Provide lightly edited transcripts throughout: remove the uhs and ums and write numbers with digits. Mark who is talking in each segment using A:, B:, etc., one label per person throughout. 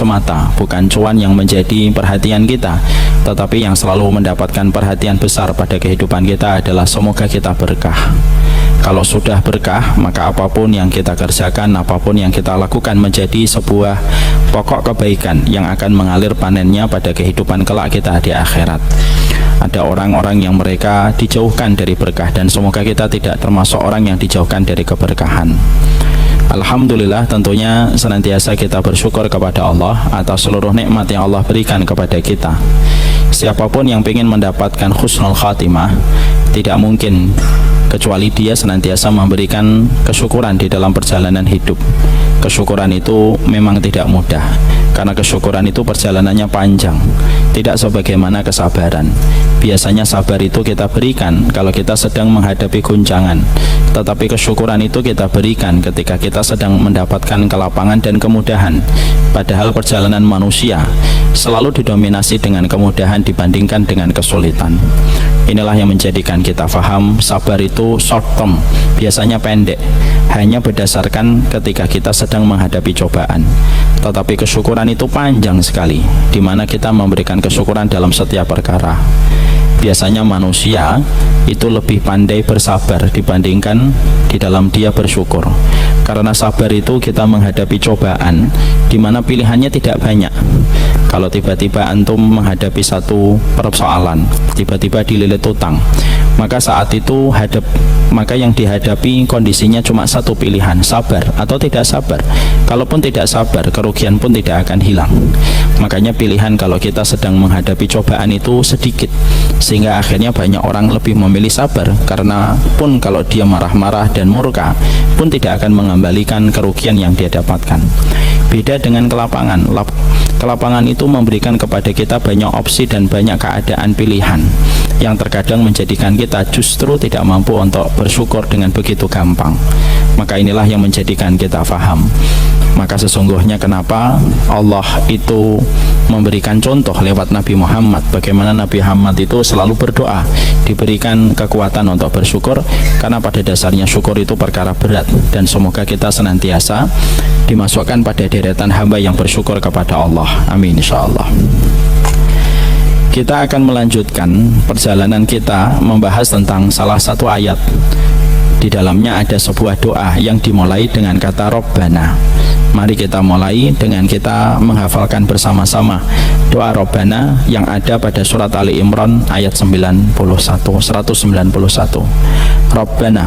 A: semata, bukan cuan yang menjadi perhatian kita, tetapi yang selalu mendapatkan perhatian besar pada kehidupan kita adalah semoga kita berkah. Kalau sudah berkah, maka apapun yang kita kerjakan, apapun yang kita lakukan menjadi sebuah pokok kebaikan yang akan mengalir panennya pada kehidupan kelak kita di akhirat. Ada orang-orang yang mereka dijauhkan dari berkah, dan semoga kita tidak termasuk orang yang dijauhkan dari keberkahan. Alhamdulillah, tentunya senantiasa kita bersyukur kepada Allah atas seluruh nikmat yang Allah berikan kepada kita. Siapapun yang ingin mendapatkan husnul khatimah, tidak mungkin kecuali dia senantiasa memberikan kesyukuran di dalam perjalanan hidup. Kesyukuran itu memang tidak mudah, karena kesyukuran itu perjalanannya panjang, tidak sebagaimana kesabaran. Biasanya sabar itu kita berikan kalau kita sedang menghadapi guncangan, tetapi kesyukuran itu kita berikan ketika kita sedang mendapatkan kelapangan dan kemudahan. Padahal perjalanan manusia selalu didominasi dengan kemudahan dibandingkan dengan kesulitan. Inilah yang menjadikan kita faham sabar itu short term, biasanya pendek, hanya berdasarkan ketika kita sedang menghadapi cobaan. Tetapi kesyukuran itu panjang sekali, di mana kita memberikan kesyukuran dalam setiap perkara. Biasanya manusia itu lebih pandai bersabar dibandingkan di dalam dia bersyukur. Karena sabar itu kita menghadapi cobaan di mana pilihannya tidak banyak. Kalau tiba-tiba antum menghadapi satu persoalan, tiba-tiba dililit utang, maka saat itu maka yang dihadapi kondisinya cuma satu pilihan, sabar atau tidak sabar. Kalaupun tidak sabar, kerugian pun tidak akan hilang. Makanya pilihan kalau kita sedang menghadapi cobaan itu sedikit, sehingga akhirnya banyak orang lebih memilih sabar, karena pun kalau dia marah-marah dan murka pun tidak akan mengembalikan kerugian yang dia dapatkan. Beda dengan kelapangan. Kelapangan itu memberikan kepada kita banyak opsi dan banyak keadaan pilihan yang terkadang menjadikan kita justru tidak mampu untuk bersyukur dengan begitu gampang. Maka inilah yang menjadikan kita faham. Maka sesungguhnya kenapa Allah itu memberikan contoh lewat Nabi Muhammad, bagaimana Nabi Muhammad itu selalu berdoa diberikan kekuatan untuk bersyukur, karena pada dasarnya syukur itu perkara berat, dan semoga kita senantiasa dimasukkan pada deretan hamba yang bersyukur kepada Allah. Amin insyaallah. Kita akan melanjutkan perjalanan kita membahas tentang salah satu ayat. Di dalamnya ada sebuah doa yang dimulai dengan kata Rabbana. Mari kita mulai dengan kita menghafalkan bersama-sama doa Rabbana yang ada pada surat Ali Imran ayat 191. Rabbana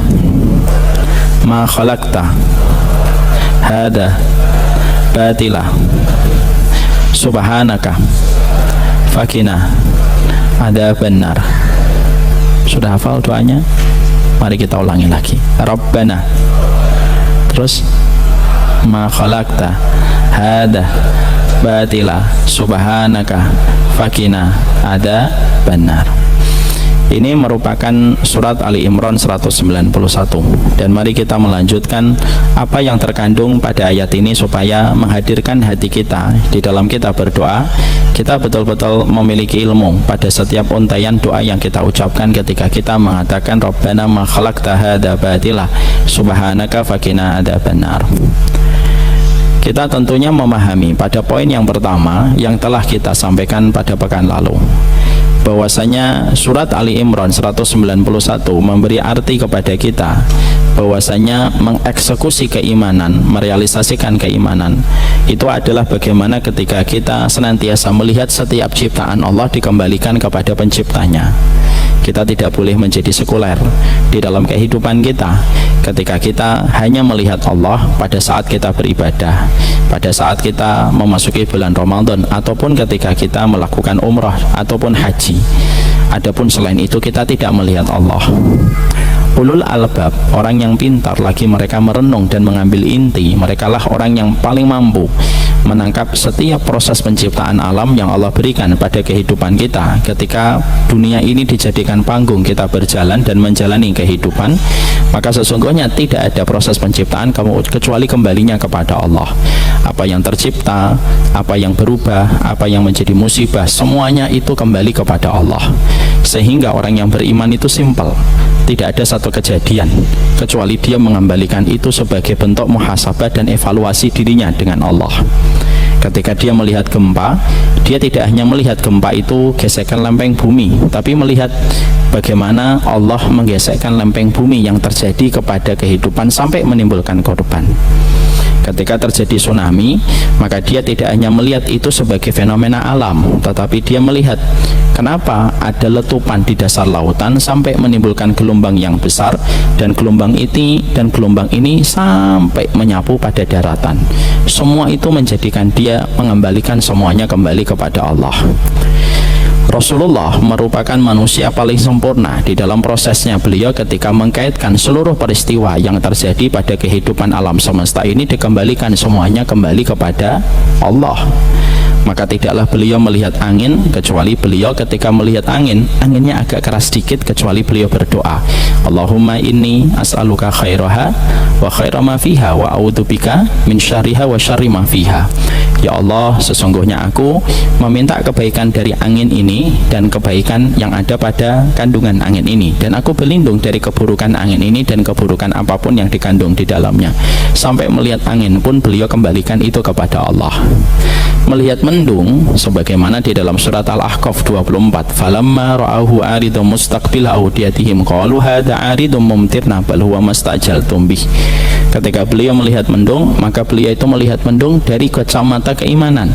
A: ma khalaqta hada batila subhanaka fakina adzabannar. Sudah hafal doanya? Mari kita ulangi lagi. Rabbana, terus ma khalaqta hada batila subhanaka fakina adzabannar. Ini merupakan surat Ali Imran 191. Dan mari kita melanjutkan apa yang terkandung pada ayat ini supaya menghadirkan hati kita di dalam kita berdoa. Kita betul-betul memiliki ilmu pada setiap untaian doa yang kita ucapkan ketika kita mengatakan Rabbana ma khalaqta hadza batila subhanaka fakina adzabannar. Kita tentunya memahami pada poin yang pertama yang telah kita sampaikan pada pekan lalu, bahwasanya surat Ali Imran 191 memberi arti kepada kita bahwasanya mengeksekusi keimanan, merealisasikan keimanan itu adalah bagaimana ketika kita senantiasa melihat setiap ciptaan Allah dikembalikan kepada penciptanya. Kita tidak boleh menjadi sekuler di dalam kehidupan kita ketika kita hanya melihat Allah pada saat kita beribadah, pada saat kita memasuki bulan Ramadan, ataupun ketika kita melakukan umrah ataupun haji. Adapun selain itu kita tidak melihat Allah. Ulul albab, orang yang pintar lagi, mereka merenung dan mengambil inti, merekalah orang yang paling mampu menangkap setiap proses penciptaan alam yang Allah berikan pada kehidupan kita. Ketika dunia ini dijadikan panggung kita berjalan dan menjalani kehidupan, maka sesungguhnya tidak ada proses penciptaan kecuali kembalinya kepada Allah. Apa yang tercipta, apa yang berubah, apa yang menjadi musibah, semuanya itu kembali kepada Allah. Sehingga orang yang beriman itu simpel, tidak ada satu satu kejadian kecuali dia mengembalikan itu sebagai bentuk muhasabah dan evaluasi dirinya dengan Allah. Ketika dia melihat gempa, dia tidak hanya melihat gempa itu gesekan lempeng bumi, tapi melihat bagaimana Allah menggesekkan lempeng bumi yang terjadi kepada kehidupan sampai menimbulkan korban. Ketika terjadi tsunami, maka dia tidak hanya melihat itu sebagai fenomena alam, tetapi dia melihat kenapa ada letupan di dasar lautan sampai menimbulkan gelombang yang besar, dan gelombang ini sampai menyapu pada daratan. Semua itu menjadikan dia mengembalikan semuanya kembali kepada Allah. Rasulullah merupakan manusia paling sempurna di dalam prosesnya. Beliau ketika mengkaitkan seluruh peristiwa yang terjadi pada kehidupan alam semesta ini dikembalikan semuanya kembali kepada Allah. Maka tidaklah beliau melihat angin kecuali beliau ketika melihat angin, anginnya agak keras sedikit, kecuali beliau berdoa, Allahumma inni as'aluka khairaha wa khaira ma fiha wa a'udzubika min syarriha wa syarri ma fiha. Ya Allah, sesungguhnya aku meminta kebaikan dari angin ini dan kebaikan yang ada pada kandungan angin ini, dan aku berlindung dari keburukan angin ini dan keburukan apapun yang dikandung di dalamnya. Sampai melihat angin pun beliau kembalikan itu kepada Allah. Melihat mendung sebagaimana di dalam surat Al-Ahqaf 24, falamma ra'ahu aridum mustaqbil awdiyatihim qalu hadza aridum mumtirna bal huwa mastajaltum bih. Ketika beliau melihat mendung, maka beliau itu melihat mendung dari kacamata keimanan,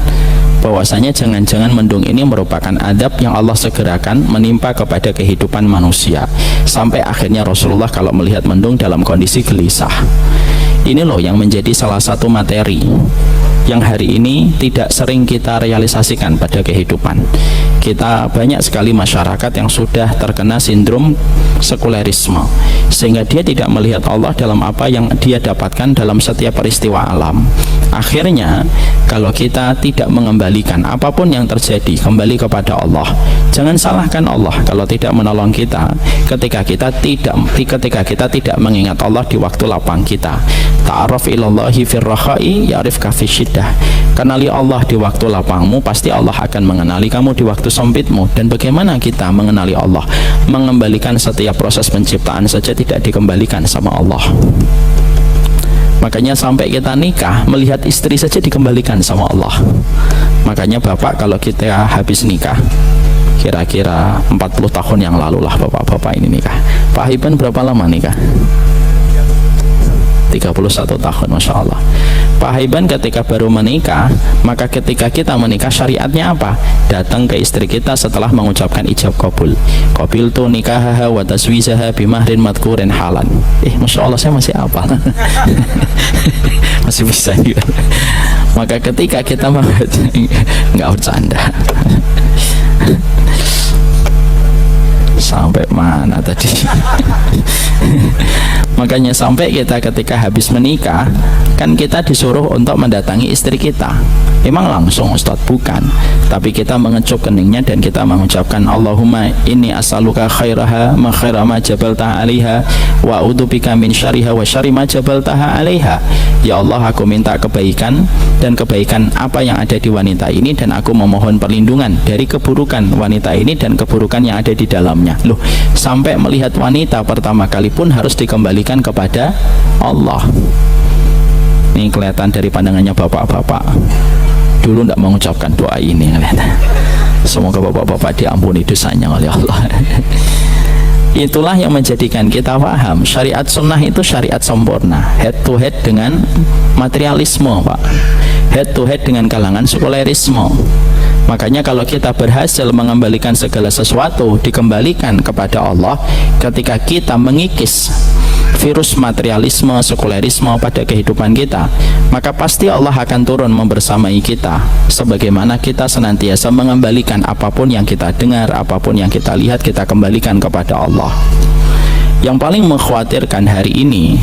A: bahwasanya jangan-jangan mendung ini merupakan adab yang Allah segerakan menimpa kepada kehidupan manusia. Sampai akhirnya Rasulullah kalau melihat mendung dalam kondisi gelisah. Ini loh yang menjadi salah satu materi yang hari ini tidak sering kita realisasikan pada kehidupan kita. Banyak sekali masyarakat yang sudah terkena sindrom sekulerisme, sehingga dia tidak melihat Allah dalam apa yang dia dapatkan dalam setiap peristiwa alam. Akhirnya kalau kita tidak mengembalikan apapun yang terjadi kembali kepada Allah, jangan salahkan Allah kalau tidak menolong kita ketika kita tidak mengingat Allah di waktu lapang kita. Ta'aruf ilallahi firrakhai ya'rifka fisyiddah. Kenali Allah di waktu lapangmu, pasti Allah akan mengenali kamu di waktu sempitmu. Dan bagaimana kita mengenali Allah? Mengembalikan setiap proses penciptaan saja tidak dikembalikan sama Allah. Makanya sampai kita nikah, melihat istri saja dikembalikan sama Allah. Makanya bapak kalau kita habis nikah, kira-kira 40 tahun yang lalu lah bapak-bapak ini nikah. Pak Hiban berapa lama nikah? 31 tahun, Masya Allah. Pak Haiban ketika baru menikah, maka ketika kita menikah syariatnya apa? Datang ke istri kita setelah mengucapkan ijab kabul. Qabil tu nikahaha wa taswizaha bimahrin madkurin halan. Masya Allah, saya masih apa? Masih bisa juga. Maka ketika kita nggak bercanda. Sampai mana tadi? Makanya sampai kita ketika habis menikah, kan kita disuruh untuk mendatangi istri kita. Emang langsung Ustadz? Bukan, tapi kita mengecup keningnya dan kita mengucapkan Allahumma inni as'aluka khairaha ma khaira ma jabaltaha alaiha wa a'udzubika min syarriha wa syarri ma jabaltaha alaiha. Ya Allah, aku minta kebaikan dan kebaikan apa yang ada di wanita ini, dan aku memohon perlindungan dari keburukan wanita ini dan keburukan yang ada di dalamnya. Loh, sampai melihat wanita pertama kali pun harus dikembalikan kepada Allah. Ini kelihatan dari pandangannya bapak-bapak dulu tidak mengucapkan doa ini. Semoga bapak-bapak diampuni dosanya oleh Allah. Itulah yang menjadikan kita paham syariat sunnah itu syariat sempurna, head to head dengan materialisme, Pak, head to head dengan kalangan sekulerisme. Makanya kalau kita berhasil mengembalikan segala sesuatu dikembalikan kepada Allah, ketika kita mengikis virus materialisme, sekulerisme pada kehidupan kita, maka pasti Allah akan turun membersamai kita, sebagaimana kita senantiasa mengembalikan apapun yang kita dengar, apapun yang kita lihat, kita kembalikan kepada Allah. Yang paling mengkhawatirkan hari ini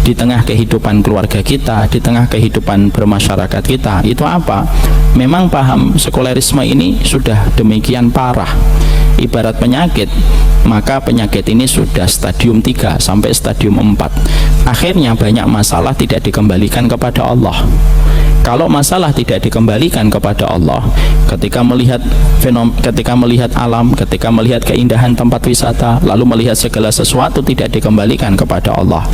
A: di tengah kehidupan keluarga kita, di tengah kehidupan bermasyarakat kita, itu apa? Memang paham sekulerisme ini sudah demikian parah, ibarat penyakit, maka penyakit ini sudah stadium 3 sampai stadium 4. Akhirnya banyak masalah tidak dikembalikan kepada Allah. Kalau masalah tidak dikembalikan kepada Allah, ketika melihat alam, ketika melihat keindahan tempat wisata, lalu melihat segala sesuatu tidak dikembalikan kepada Allah,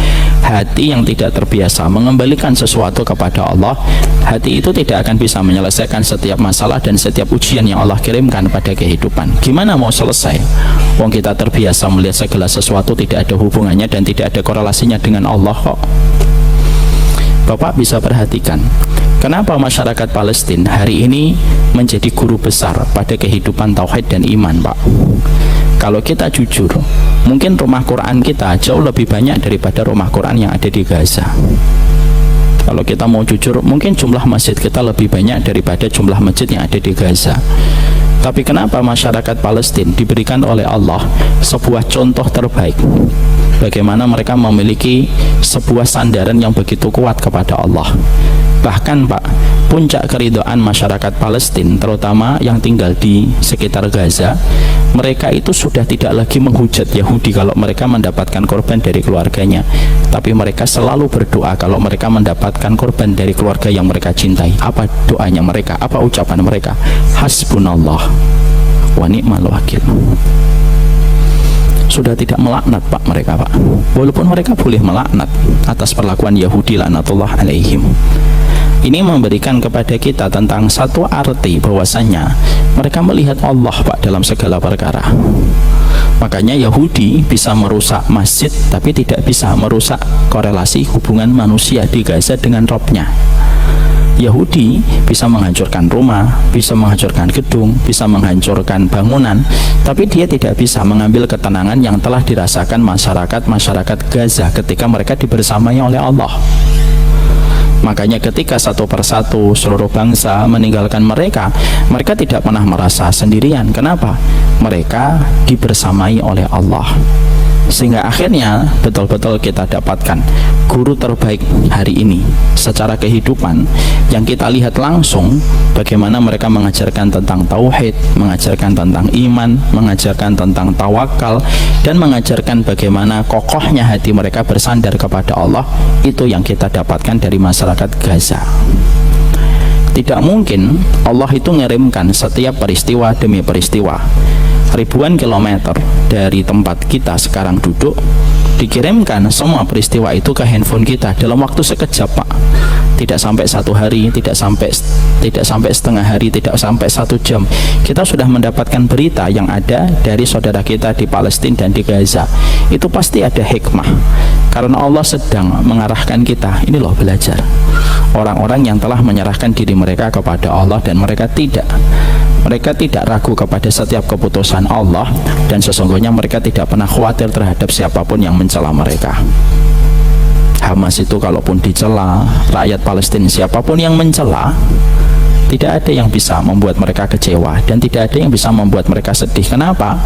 A: hati yang tidak terbiasa mengembalikan sesuatu kepada Allah, hati itu tidak akan bisa menyelesaikan setiap masalah dan setiap ujian yang Allah kirimkan pada kehidupan. Gimana mau selesai? Wong kita terbiasa melihat segala sesuatu tidak ada hubungannya dan tidak ada korelasinya dengan Allah kok. Bapak bisa perhatikan kenapa masyarakat Palestina hari ini menjadi guru besar pada kehidupan tauhid dan iman, Pak. Kalau kita jujur, mungkin rumah Quran kita jauh lebih banyak daripada rumah Quran yang ada di Gaza. Kalau kita mau jujur, mungkin jumlah masjid kita lebih banyak daripada jumlah masjid yang ada di Gaza. Tapi kenapa masyarakat Palestina diberikan oleh Allah sebuah contoh terbaik, bagaimana mereka memiliki sebuah sandaran yang begitu kuat kepada Allah. Bahkan Pak, puncak keridhaan masyarakat Palestina, terutama yang tinggal di sekitar Gaza, mereka itu sudah tidak lagi menghujat Yahudi kalau mereka mendapatkan korban dari keluarganya, tapi mereka selalu berdoa kalau mereka mendapatkan korban dari keluarga yang mereka cintai. Apa doanya mereka? Apa ucapan mereka? Hasbunallah wa ni'mal wakil. Sudah tidak melaknat Pak mereka, Pak, walaupun mereka boleh melaknat atas perlakuan Yahudi laknatullah alaihim. Ini memberikan kepada kita tentang satu arti bahwasanya mereka melihat Allah, Pak, dalam segala perkara. Makanya Yahudi bisa merusak masjid tapi tidak bisa merusak korelasi hubungan manusia di Gaza dengan Robnya. Yahudi bisa menghancurkan rumah, bisa menghancurkan gedung, bisa menghancurkan bangunan, tapi dia tidak bisa mengambil ketenangan yang telah dirasakan masyarakat Gaza ketika mereka dibersamai oleh Allah. Makanya ketika satu persatu seluruh bangsa meninggalkan mereka, mereka tidak pernah merasa sendirian. Kenapa? Mereka dibersamai oleh Allah. Sehingga akhirnya betul-betul kita dapatkan guru terbaik hari ini secara kehidupan yang kita lihat langsung bagaimana mereka mengajarkan tentang tauhid, mengajarkan tentang iman, mengajarkan tentang tawakal, dan mengajarkan bagaimana kokohnya hati mereka bersandar kepada Allah. Itu yang kita dapatkan dari masyarakat Gaza. Tidak mungkin Allah itu mengirimkan setiap peristiwa demi peristiwa ribuan kilometer dari tempat kita sekarang duduk, dikirimkan semua peristiwa itu ke handphone kita dalam waktu sekejap, Pak. Tidak sampai 1 hari, tidak sampai setengah hari, tidak sampai 1 jam, kita sudah mendapatkan berita yang ada dari saudara kita di Palestina dan di Gaza. Itu pasti ada hikmah, karena Allah sedang mengarahkan kita. Ini loh, belajar orang-orang yang telah menyerahkan diri mereka kepada Allah dan mereka tidak ragu kepada setiap keputusan Allah, dan sesungguhnya mereka tidak pernah khawatir terhadap siapapun yang mencela mereka. Hamas itu kalaupun dicela, rakyat Palestina siapapun yang mencela, tidak ada yang bisa membuat mereka kecewa dan tidak ada yang bisa membuat mereka sedih. Kenapa?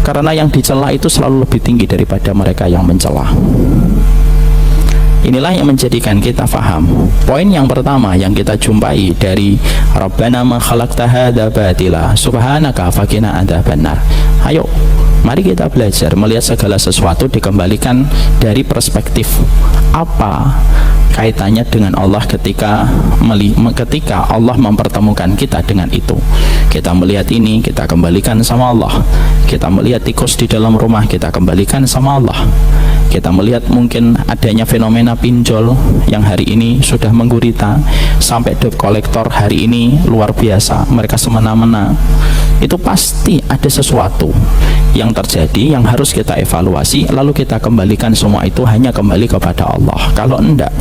A: Karena yang dicela itu selalu lebih tinggi daripada mereka yang mencela. Inilah yang menjadikan kita faham. Poin yang pertama yang kita jumpai dari Rabbana ma khalaqta hadza batila subhanaka faqina adzabannar. Ayo, mari kita belajar melihat segala sesuatu dikembalikan dari perspektif apa kaitannya dengan Allah ketika Allah mempertemukan kita dengan itu. Kita melihat ini, kita kembalikan sama Allah. Kita melihat tikus di dalam rumah, kita kembalikan sama Allah. Kita melihat mungkin adanya fenomena pinjol yang hari ini sudah menggurita, sampai debt collector hari ini luar biasa, mereka semena-mena. Itu pasti ada sesuatu yang terjadi yang harus kita evaluasi, lalu kita kembalikan semua itu hanya kembali kepada Allah. Kalau enggak,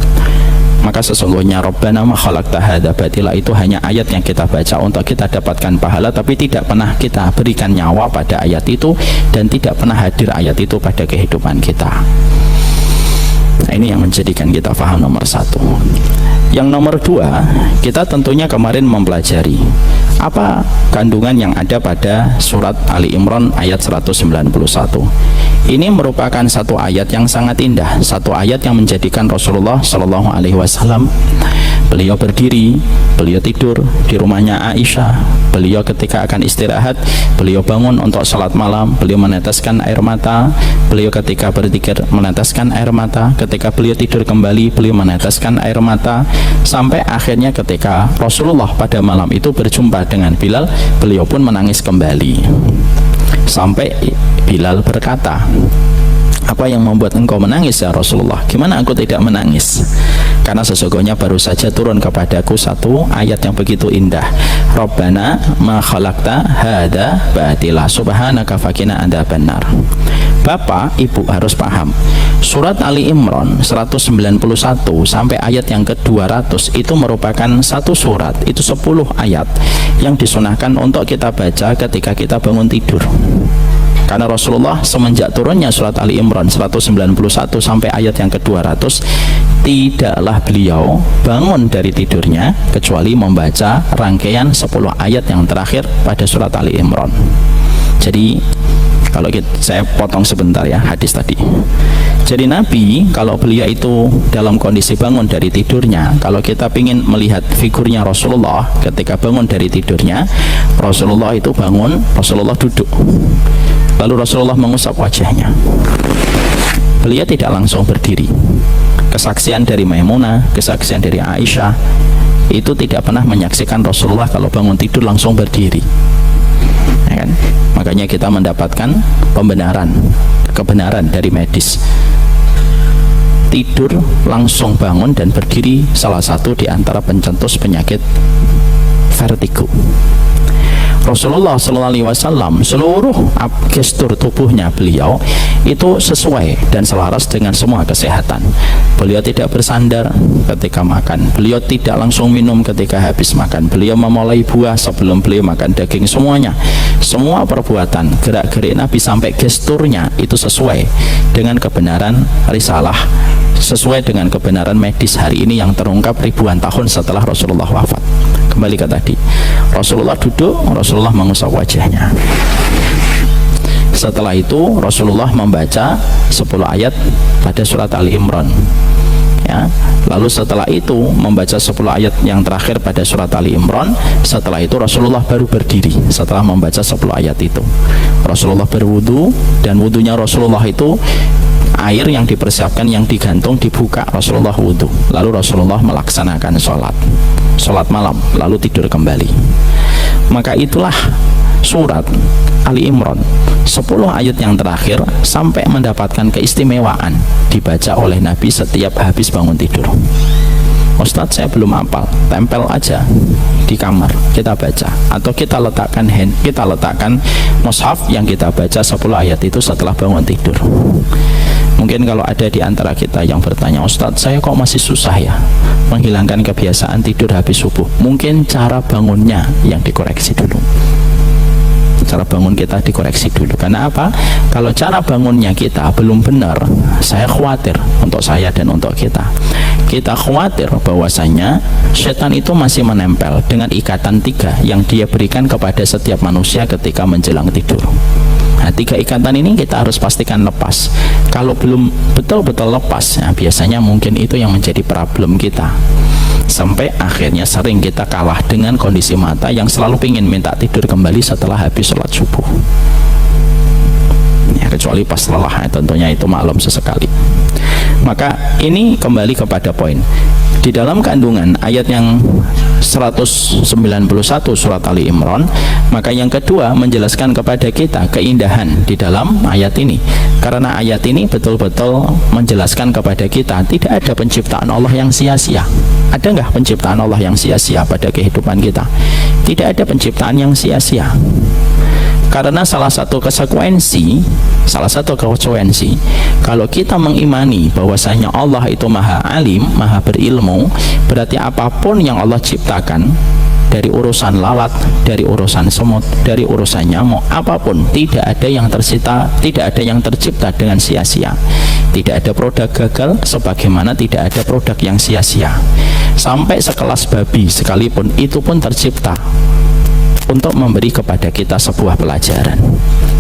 A: maka sesungguhnya Rabbana ma khalaqta hadza batila itu hanya ayat yang kita baca untuk kita dapatkan pahala, tapi tidak pernah kita berikan nyawa pada ayat itu dan tidak pernah hadir ayat itu pada kehidupan kita. Nah, ini yang menjadikan kita paham nomor 1. Yang nomor 2, kita tentunya kemarin mempelajari apa kandungan yang ada pada surat Ali Imran ayat 191. Ini merupakan satu ayat yang sangat indah, satu ayat yang menjadikan Rasulullah Shallallahu Alaihi Wasallam beliau berdiri, beliau tidur di rumahnya Aisyah, beliau ketika akan istirahat, beliau bangun untuk salat malam, beliau meneteskan air mata, beliau ketika berzikir meneteskan air mata, ketika beliau tidur kembali beliau meneteskan air mata, sampai akhirnya ketika Rasulullah pada malam itu berjumpa dengan Bilal, beliau pun menangis kembali. Sampai Bilal berkata, apa yang membuat engkau menangis ya Rasulullah? Gimana aku tidak menangis? Karena sesungguhnya baru saja turun kepadaku satu ayat yang begitu indah. Rabbana ma khalaqta hadza batila subhanaka faqina adzabannar. Bapak, Ibu harus paham. Surat Ali Imran 191 sampai ayat yang ke-200 itu merupakan satu surat, itu 10 ayat yang disunahkan untuk kita baca ketika kita bangun tidur. Karena Rasulullah semenjak turunnya surat Ali Imran 191 sampai ayat yang ke-200 tidaklah beliau bangun dari tidurnya kecuali membaca rangkaian 10 ayat yang terakhir pada surat Ali Imran. Jadi kalau saya potong sebentar ya hadis tadi. Jadi Nabi kalau beliau itu dalam kondisi bangun dari tidurnya, kalau kita ingin melihat figurnya Rasulullah ketika bangun dari tidurnya, Rasulullah itu bangun, Rasulullah duduk, lalu Rasulullah mengusap wajahnya. Beliau tidak langsung berdiri. Kesaksian dari Maimunah, kesaksian dari Aisyah itu tidak pernah menyaksikan Rasulullah kalau bangun tidur langsung berdiri, ya kan? Makanya kita mendapatkan kebenaran dari medis. Tidur langsung bangun dan berdiri salah satu di antara pencetus penyakit vertigo. Rasulullah SAW seluruh gestur tubuhnya beliau itu sesuai dan selaras dengan semua kesehatan. Beliau tidak bersandar ketika makan, beliau tidak langsung minum ketika habis makan, beliau memulai buah sebelum beliau makan daging. Semuanya, semua perbuatan, gerak-gerik Nabi sampai gesturnya itu sesuai dengan kebenaran risalah, sesuai dengan kebenaran medis hari ini yang terungkap ribuan tahun setelah Rasulullah wafat. Kembali ke tadi, Rasulullah duduk, Rasulullah mengusap wajahnya. Setelah itu Rasulullah membaca 10 ayat pada surat Ali Imran, ya. Lalu setelah itu membaca 10 ayat yang terakhir pada surat Ali Imran. Setelah itu Rasulullah baru berdiri. Setelah membaca 10 ayat itu Rasulullah berwudu, dan wudunya Rasulullah itu air yang dipersiapkan, yang digantung, dibuka, Rasulullah wudu. Lalu Rasulullah melaksanakan sholat malam, lalu tidur kembali. Maka itulah surat Ali Imran 10 ayat yang terakhir sampai mendapatkan keistimewaan dibaca oleh Nabi setiap habis bangun tidur. Ustadz, saya belum hafal, tempel aja di kamar, kita baca, atau kita letakkan mushaf yang kita baca 10 ayat itu setelah bangun tidur. Mungkin kalau ada di antara kita yang bertanya, Ustadz, saya kok masih susah ya menghilangkan kebiasaan tidur habis subuh. Mungkin cara bangunnya yang dikoreksi dulu. Cara bangun kita dikoreksi dulu. Karena apa? Kalau cara bangunnya kita belum benar, saya khawatir untuk saya dan untuk kita. Kita khawatir bahwasanya setan itu masih menempel dengan ikatan 3 yang dia berikan kepada setiap manusia ketika menjelang tidur. Nah, 3 ikatan ini kita harus pastikan lepas. Kalau belum betul-betul lepas, ya, biasanya mungkin itu yang menjadi problem kita. Sampai akhirnya sering kita kalah dengan kondisi mata yang selalu ingin minta tidur kembali setelah habis sholat subuh. Ya, kecuali pas lelah, ya, tentunya itu maklum sesekali. Maka ini kembali kepada poin di dalam kandungan ayat yang 191 surat Ali Imran. Maka yang kedua menjelaskan kepada kita keindahan di dalam ayat ini, karena ayat ini betul-betul menjelaskan kepada kita tidak ada penciptaan Allah yang sia-sia. Ada nggak penciptaan Allah yang sia-sia pada kehidupan kita? Tidak ada penciptaan yang sia-sia. Karena salah satu konsekuensi kalau kita mengimani bahwasanya Allah itu maha alim, maha berilmu, berarti apapun yang Allah ciptakan, dari urusan lalat, dari urusan semut, dari urusan nyamuk, apapun, tidak ada yang tersita, tidak ada yang tercipta dengan sia-sia. Tidak ada produk gagal, sebagaimana tidak ada produk yang sia-sia. Sampai sekelas babi sekalipun itu pun tercipta untuk memberi kepada kita sebuah pelajaran.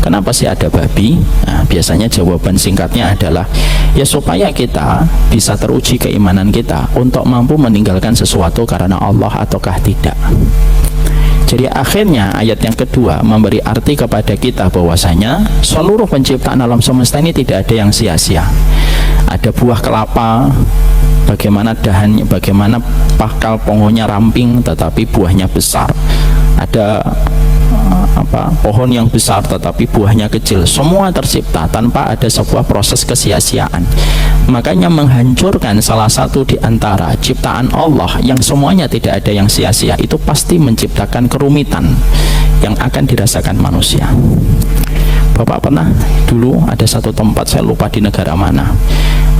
A: Kenapa sih ada babi? Nah, biasanya jawaban singkatnya adalah ya supaya kita bisa teruji keimanan kita untuk mampu meninggalkan sesuatu karena Allah ataukah tidak. Jadi akhirnya ayat yang kedua memberi arti kepada kita bahwasanya seluruh penciptaan alam semesta ini tidak ada yang sia-sia. Ada buah kelapa, bagaimana dahannya, bagaimana pakal pohonnya ramping tetapi buahnya besar. Ada pohon yang besar tetapi buahnya kecil. Semua tercipta tanpa ada sebuah proses kesia-siaan. Makanya menghancurkan salah satu di antara ciptaan Allah yang semuanya tidak ada yang sia-sia itu pasti menciptakan kerumitan yang akan dirasakan manusia. Bapak pernah dulu ada satu tempat, saya lupa di negara mana,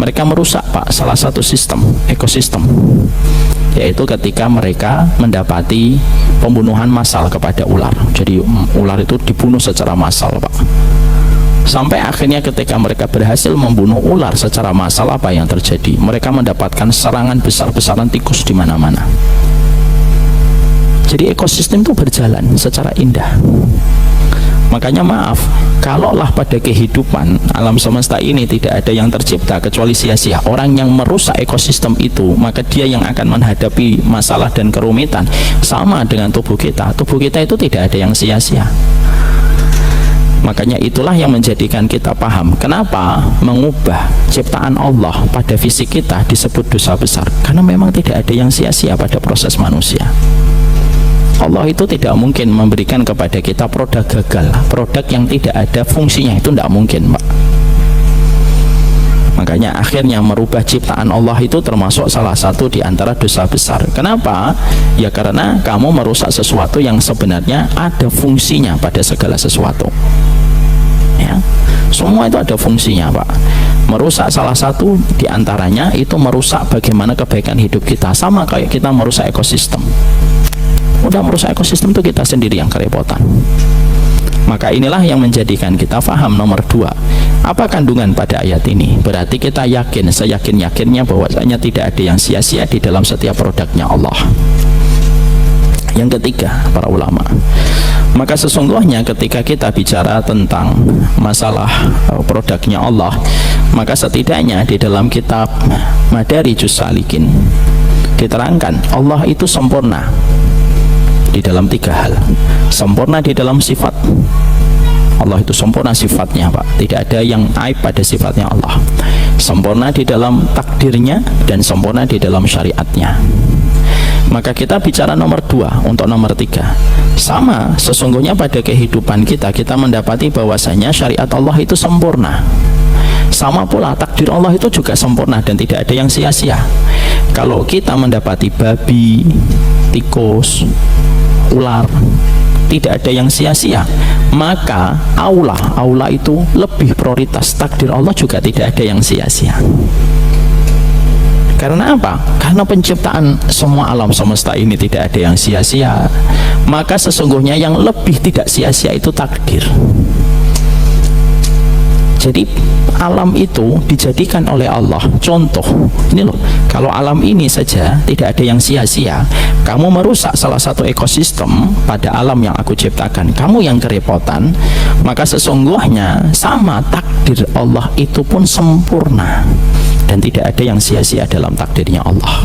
A: mereka merusak Pak salah satu sistem ekosistem, yaitu ketika mereka mendapati pembunuhan massal kepada ular. Jadi ular itu dibunuh secara massal Pak, sampai akhirnya ketika mereka berhasil membunuh ular secara massal, apa yang terjadi? Mereka mendapatkan serangan besar-besaran tikus di mana-mana. Jadi ekosistem itu berjalan secara indah. Makanya maaf, kalaulah pada kehidupan alam semesta ini tidak ada yang tercipta kecuali sia-sia, orang yang merusak ekosistem itu, maka dia yang akan menghadapi masalah dan kerumitan. Sama dengan tubuh kita itu tidak ada yang sia-sia. Makanya itulah yang menjadikan kita paham kenapa mengubah ciptaan Allah pada fisik kita disebut dosa besar, karena memang tidak ada yang sia-sia pada proses manusia. Allah itu tidak mungkin memberikan kepada kita produk gagal, produk yang tidak ada fungsinya, itu tidak mungkin Pak. Makanya akhirnya merubah ciptaan Allah itu termasuk salah satu di antara dosa besar. Kenapa? Ya karena kamu merusak sesuatu yang sebenarnya ada fungsinya pada segala sesuatu ya. Semua itu ada fungsinya Pak. Merusak salah satu di antaranya itu merusak bagaimana kebaikan hidup kita. Sama kayak kita merusak ekosistem. Udah merusak ekosistem itu kita sendiri yang kerepotan. Maka inilah yang menjadikan kita faham nomor 2. Apa kandungan pada ayat ini? Berarti kita yakin, seyakin-yakinnya bahwasanya tidak ada yang sia-sia di dalam setiap produknya Allah. Yang ketiga, para ulama, maka sesungguhnya ketika kita bicara tentang masalah produknya Allah, maka setidaknya di dalam kitab Madarijus Salikin diterangkan Allah itu sempurna di dalam 3 hal. Sempurna di dalam sifat, Allah itu sempurna sifatnya Pak, tidak ada yang aib pada sifatnya Allah. Sempurna di dalam takdirnya dan sempurna di dalam syariatnya. Maka kita bicara nomor 2. Untuk nomor 3 sama, sesungguhnya pada kehidupan kita mendapati bahwasanya syariat Allah itu sempurna. Sama pula takdir Allah itu juga sempurna dan tidak ada yang sia-sia. Kalau kita mendapati babi, tikus, ular, tidak ada yang sia-sia, maka aula itu lebih prioritas. Takdir Allah juga tidak ada yang sia-sia. Karena apa? Karena penciptaan semua alam semesta ini tidak ada yang sia-sia, maka sesungguhnya yang lebih tidak sia-sia itu takdir. Jadi alam itu dijadikan oleh Allah contoh. Ini loh, kalau alam ini saja tidak ada yang sia-sia, kamu merusak salah satu ekosistem pada alam yang aku ciptakan, kamu yang kerepotan. Maka sesungguhnya sama, takdir Allah itu pun sempurna dan tidak ada yang sia-sia dalam takdirnya Allah.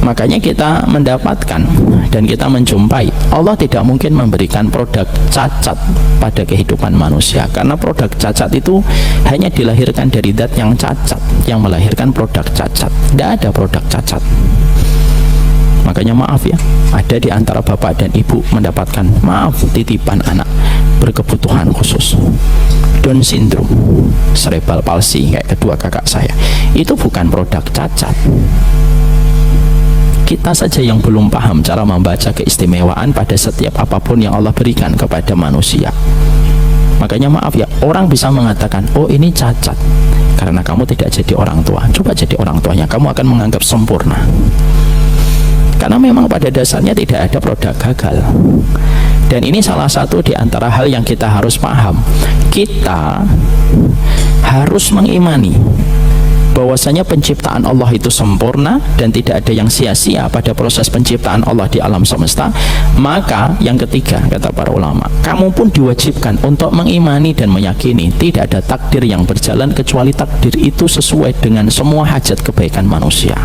A: Makanya kita mendapatkan dan kita menjumpai Allah tidak mungkin memberikan produk cacat pada kehidupan manusia, karena produk cacat itu hanya dilahirkan dari zat yang cacat yang melahirkan produk cacat. Tidak ada produk cacat. Makanya maaf ya, ada di antara bapak dan ibu mendapatkan titipan anak berkebutuhan khusus, Down syndrome, cerebral palsy kayak kedua kakak saya, itu bukan produk cacat. Kita saja yang belum paham cara membaca keistimewaan pada setiap apapun yang Allah berikan kepada manusia. Makanya maaf ya, orang bisa mengatakan, oh ini cacat karena kamu tidak jadi orang tua. Coba jadi orang tuanya, kamu akan menganggap sempurna. Karena memang pada dasarnya tidak ada produk gagal. Dan ini salah satu di antara hal yang kita harus paham. Kita harus mengimani bahwasanya penciptaan Allah itu sempurna dan tidak ada yang sia-sia pada proses penciptaan Allah di alam semesta, maka yang ketiga, kata para ulama, kamu pun diwajibkan untuk mengimani dan meyakini tidak ada takdir yang berjalan kecuali takdir itu sesuai dengan semua hajat kebaikan manusia.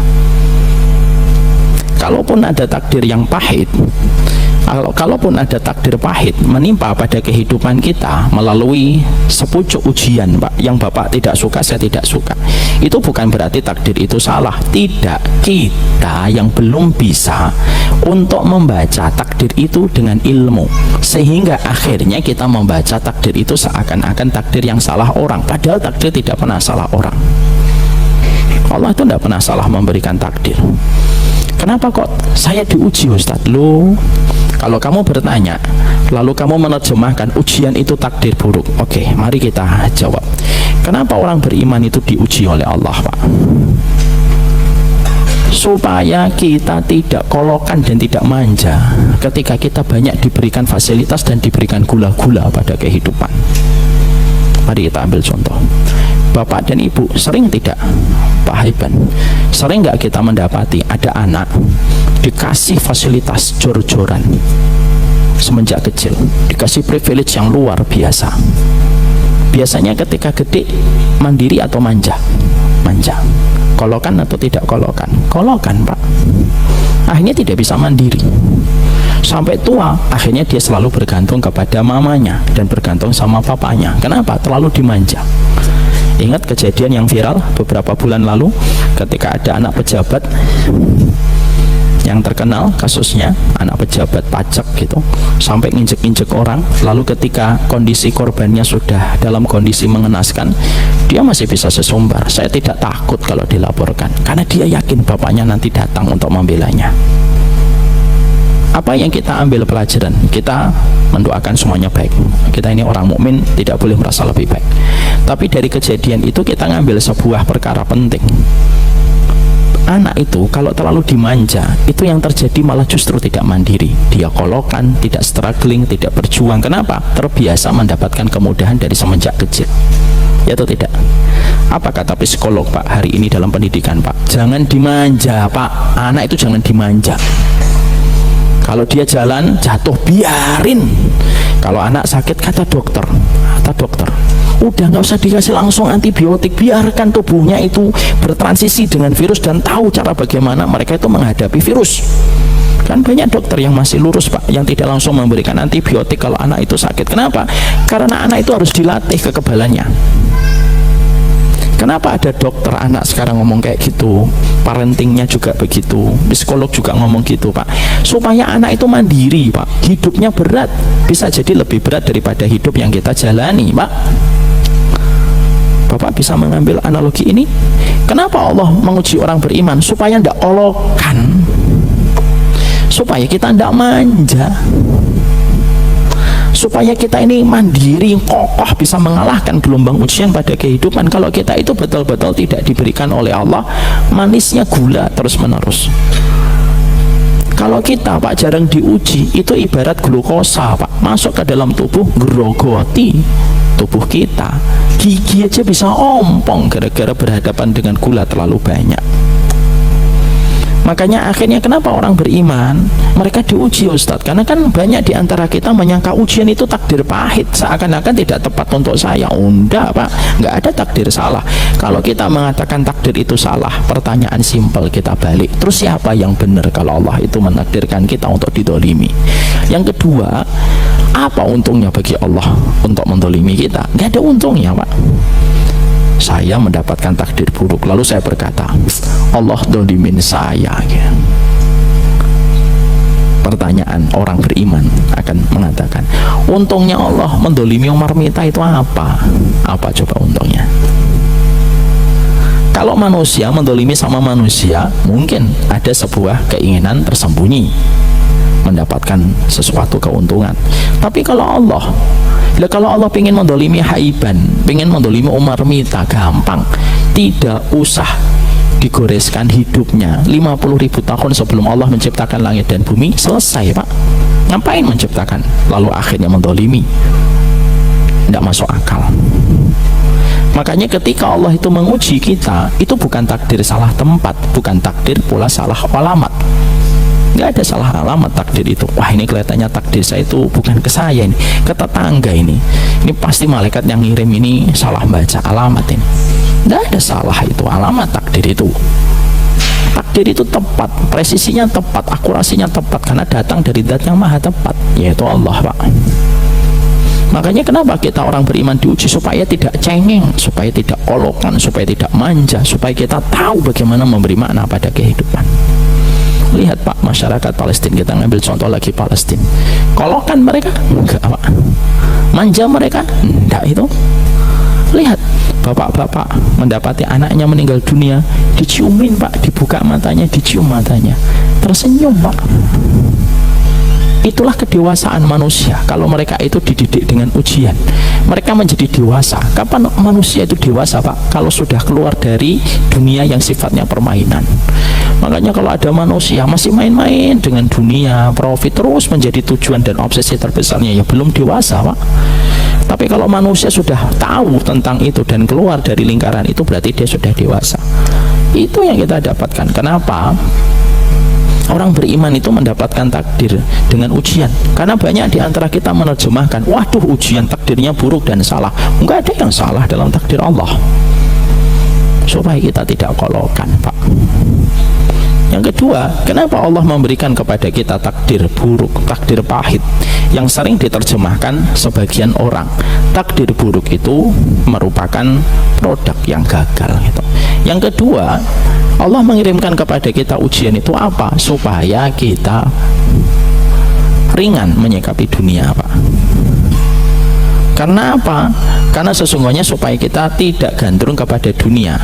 A: Kalaupun ada takdir yang pahit, kalaupun ada takdir pahit menimpa pada kehidupan kita melalui sepucuk ujian, Pak, yang Bapak tidak suka, saya tidak suka, itu bukan berarti takdir itu salah. Tidak, kita yang belum bisa untuk membaca takdir itu dengan ilmu, sehingga akhirnya kita membaca takdir itu seakan-akan takdir yang salah orang, padahal takdir tidak pernah salah orang. Allah itu tidak pernah salah memberikan takdir. Kenapa kok saya diuji, Ustadz? Loh, kalau kamu bertanya lalu kamu menerjemahkan ujian itu takdir buruk, oke, mari kita jawab. Kenapa orang beriman itu diuji oleh Allah, Pak? Supaya kita tidak kolokan dan tidak manja ketika kita banyak diberikan fasilitas dan diberikan gula-gula pada kehidupan. Mari kita ambil contoh. Bapak dan ibu sering tidak, Pak Haiban, sering nggak kita mendapati ada anak dikasih fasilitas jor-joran semenjak kecil, dikasih privilege yang luar biasa. Biasanya ketika gede mandiri atau manja? Manja. Kolokan atau tidak kolokan? Kolokan, Pak. Akhirnya tidak bisa mandiri. Sampai tua, akhirnya dia selalu bergantung kepada mamanya dan bergantung sama papanya. Kenapa? Terlalu dimanja. Ingat kejadian yang viral beberapa bulan lalu ketika ada anak pejabat yang terkenal kasusnya, anak pejabat pajak gitu, sampai nginjek-injek orang, lalu ketika kondisi korbannya sudah dalam kondisi mengenaskan, dia masih bisa sesumbar, saya tidak takut kalau dilaporkan, karena dia yakin bapaknya nanti datang untuk membelanya. Apa yang kita ambil pelajaran? Kita mendoakan semuanya baik. Kita ini orang mukmin, tidak boleh merasa lebih baik. Tapi dari kejadian itu kita ngambil sebuah perkara penting. Anak itu kalau terlalu dimanja, itu yang terjadi malah justru tidak mandiri. Dia kolokan, tidak struggling, tidak berjuang. Kenapa? Terbiasa mendapatkan kemudahan dari semenjak kecil. Ya atau tidak? Apa kata psikolog, Pak, hari ini dalam pendidikan, Pak? Jangan dimanja, Pak. Anak itu jangan dimanja. Kalau dia jalan jatuh, biarin. Kalau anak sakit, kata dokter, udah nggak usah dikasih langsung antibiotik, biarkan tubuhnya itu bertransisi dengan virus dan tahu cara bagaimana mereka itu menghadapi virus. Kan banyak dokter yang masih lurus, Pak, yang tidak langsung memberikan antibiotik kalau anak itu sakit. Kenapa? Karena anak itu harus dilatih kekebalannya. Kenapa ada dokter anak sekarang ngomong kayak gitu, parentingnya juga begitu, psikolog juga ngomong gitu, Pak, supaya anak itu mandiri, Pak. Hidupnya berat, bisa jadi lebih berat daripada hidup yang kita jalani, Pak. Bapak bisa mengambil analogi ini. Kenapa Allah menguji orang beriman? Supaya tidak olokan, supaya kita tidak manja, supaya kita ini mandiri, kokoh, bisa mengalahkan gelombang ujian pada kehidupan. Kalau kita itu betul-betul tidak diberikan oleh Allah, manisnya gula terus menerus. Kalau kita, Pak, jarang diuji, itu ibarat glukosa, Pak, masuk ke dalam tubuh, gerogoti tubuh kita. Gigi aja bisa ompong gara-gara berhadapan dengan gula terlalu banyak. Makanya akhirnya kenapa orang beriman mereka diuji, Ustadz? Karena kan banyak diantara kita menyangka ujian itu takdir pahit, seakan-akan tidak tepat untuk saya. Enggak, Pak, nggak ada takdir salah. Kalau kita mengatakan takdir itu salah, pertanyaan simpel kita balik, terus siapa yang benar kalau Allah itu menakdirkan kita untuk didolimi? Yang kedua, apa untungnya bagi Allah untuk mendolimi kita? Nggak ada untungnya, Pak. Saya mendapatkan takdir buruk, lalu saya berkata, Allah dolimin saya. Pertanyaan orang beriman akan mengatakan, untungnya Allah mendolimi Umar Mita itu apa? Apa coba untungnya? Kalau manusia mendolimi sama manusia, mungkin ada sebuah keinginan tersembunyi mendapatkan sesuatu keuntungan. Tapi kalau Allah ingin mendolimi Haiban, ingin mendolimi Umar Mita, gampang, tidak usah digoreskan hidupnya 50.000 tahun sebelum Allah menciptakan langit dan bumi, selesai, Pak. Ngapain menciptakan lalu akhirnya mendolimi? Tidak masuk akal. Makanya ketika Allah itu menguji kita, itu bukan takdir salah tempat, bukan takdir pula salah alamat. Nggak ada salah alamat takdir itu. Wah, ini kelihatannya takdir saya itu bukan ke saya, ini ke tetangga ini pasti malaikat yang ngirim, ini salah baca alamat ini. Nggak ada salah itu alamat takdir itu. Takdir itu tepat, presisinya tepat, akurasinya tepat, karena datang dari zat yang maha tepat, yaitu Allah, Pak. Makanya kenapa kita orang beriman diuji, supaya tidak cengeng, supaya tidak kolokan, supaya tidak manja, supaya kita tahu bagaimana memberi makna pada kehidupan. Lihat Pak, masyarakat Palestina, kita ngambil contoh lagi Palestina. Kolokan mereka? Enggak, Pak. Manja mereka? Enggak itu. Lihat, bapak-bapak mendapati anaknya meninggal dunia, diciumin Pak, dibuka matanya, dicium matanya, tersenyum Pak. Itulah kedewasaan manusia. Kalau mereka itu dididik dengan ujian, mereka menjadi dewasa. Kapan manusia itu dewasa, Pak? Kalau sudah keluar dari dunia yang sifatnya permainan. Makanya kalau ada manusia masih main-main dengan dunia, profit terus menjadi tujuan dan obsesi terbesarnya, ya belum dewasa, Pak. Tapi kalau manusia sudah tahu tentang itu dan keluar dari lingkaran itu, berarti dia sudah dewasa. Itu yang kita dapatkan. Kenapa orang beriman itu mendapatkan takdir dengan ujian? Karena banyak di antara kita menerjemahkan, waduh, ujian takdirnya buruk dan salah. Enggak ada yang salah dalam takdir Allah. Supaya kita tidak kolokan, Pak. Yang kedua, kenapa Allah memberikan kepada kita takdir buruk, takdir pahit, yang sering diterjemahkan sebagian orang, takdir buruk itu merupakan produk yang gagal gitu. Yang kedua, Allah mengirimkan kepada kita ujian itu apa? Supaya kita ringan menyikapi dunia, Pak. Karena apa? Karena sesungguhnya supaya kita tidak gandrung kepada dunia.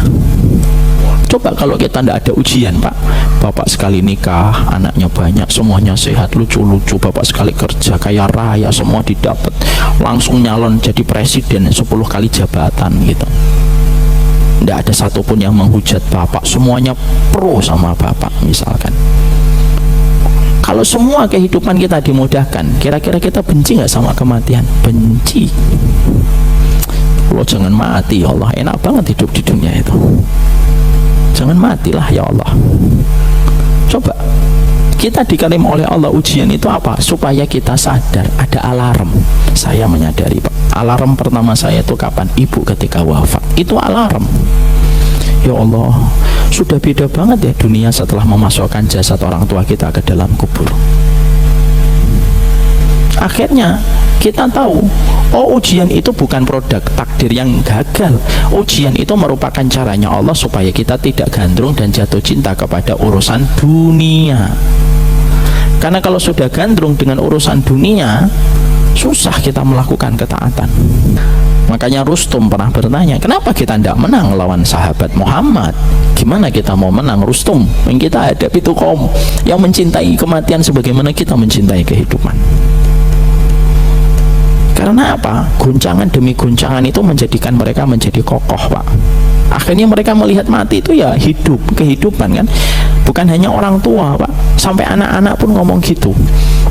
A: Coba kalau kita tidak ada ujian, Pak. Bapak sekali nikah, anaknya banyak, semuanya sehat, lucu-lucu. Bapak sekali kerja, kaya raya, semua didapat, langsung nyalon jadi presiden 10 kali jabatan gitu. Tidak ada satupun yang menghujat Bapak, semuanya pro sama Bapak misalkan. Kalau semua kehidupan kita dimudahkan, kira-kira kita benci nggak sama kematian? Benci. Allah, jangan mati ya Allah, enak banget hidup di dunia itu. Jangan matilah ya Allah. Coba, kita dikirim oleh Allah ujian itu apa? Supaya kita sadar, ada alarm. Saya menyadari, Pak, alarm pertama saya itu kapan? Ibu ketika wafat. Itu alarm. Ya Allah, sudah beda banget ya dunia setelah memasukkan jasad orang tua kita ke dalam kubur. Akhirnya kita tahu, oh, ujian itu bukan produk takdir yang gagal. Ujian itu merupakan caranya Allah supaya kita tidak gandrung dan jatuh cinta kepada urusan dunia. Karena kalau sudah gandrung dengan urusan dunia, susah kita melakukan ketaatan. Makanya Rustum pernah bertanya, kenapa kita tidak menang lawan sahabat Muhammad? Gimana kita mau menang Rustum? Yang kita hadapi itu kaum yang mencintai kematian sebagaimana kita mencintai kehidupan. Karena apa? Guncangan demi guncangan itu menjadikan mereka menjadi kokoh, Pak. Akhirnya mereka melihat mati itu ya hidup, kehidupan kan. Bukan hanya orang tua, Pak, sampai anak-anak pun ngomong gitu.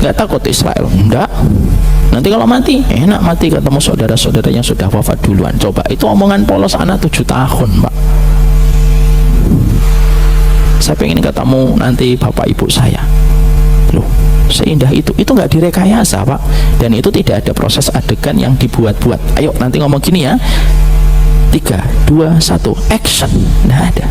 A: Nggak takut Israel? Enggak. Nanti kalau mati, enak mati ketemu saudara-saudara yang sudah wafat duluan. Coba, itu omongan polos anak 7 tahun, Pak. Saya pengen ketemu nanti bapak ibu saya. Loh, seindah itu nggak direkayasa, Pak, dan itu tidak ada proses adegan yang dibuat-buat. Ayo nanti ngomong gini ya, 3, 2, 1, action. Nggak ada.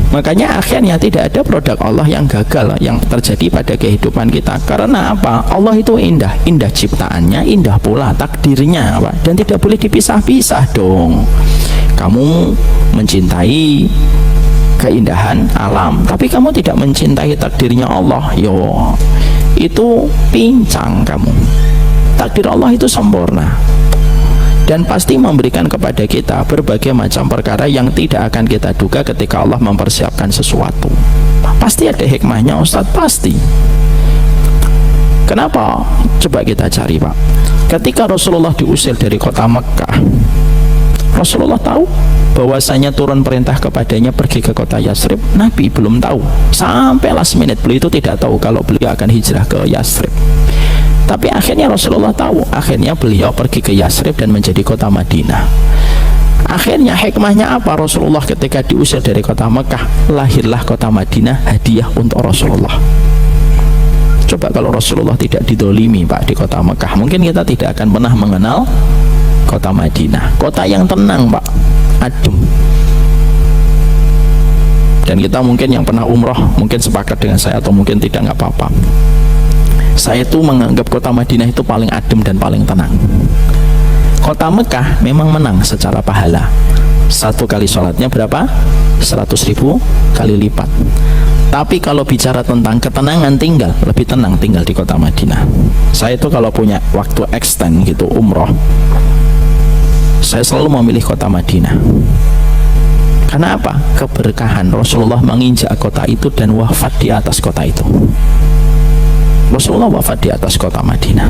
A: Makanya akhirnya tidak ada produk Allah yang gagal yang terjadi pada kehidupan kita. Karena apa? Allah itu indah, indah ciptaannya, indah pula takdirnya, Pak, dan tidak boleh dipisah-pisah dong. Kamu mencintai keindahan alam, tapi kamu tidak mencintai takdirnya Allah, yo, itu pincang kamu. Takdir Allah itu sempurna dan pasti memberikan kepada kita berbagai macam perkara yang tidak akan kita duga ketika Allah mempersiapkan sesuatu. Pasti ada hikmahnya, Ustadz, pasti. Kenapa? Coba kita cari, Pak. Ketika Rasulullah diusir dari kota Mekkah, Rasulullah tahu bahwasanya turun perintah kepadanya pergi ke kota Yasrib. Nabi belum tahu. Sampai last minute beliau itu tidak tahu kalau beliau akan hijrah ke Yasrib. Tapi akhirnya Rasulullah tahu, akhirnya beliau pergi ke Yasrib dan menjadi kota Madinah. Akhirnya hikmahnya apa? Rasulullah ketika diusir dari kota Mekah, lahirlah kota Madinah, hadiah untuk Rasulullah. Coba kalau Rasulullah tidak didolimi Pak di kota Mekah, mungkin kita tidak akan pernah mengenal kota Madinah, kota yang tenang Pak, adem. Dan kita mungkin yang pernah umroh mungkin sepakat dengan saya, atau mungkin tidak, nggak apa-apa. Saya itu menganggap kota Madinah itu paling adem dan paling tenang. Kota Mekah memang menang secara pahala. Satu kali sholatnya berapa? 100.000 kali lipat. Tapi kalau bicara tentang ketenangan tinggal, lebih tenang tinggal di kota Madinah. Saya itu kalau punya waktu extend gitu umroh, saya selalu memilih kota Madinah. Karena apa? Keberkahan Rasulullah menginjak kota itu dan wafat di atas kota itu. Rasulullah wafat di atas kota Madinah.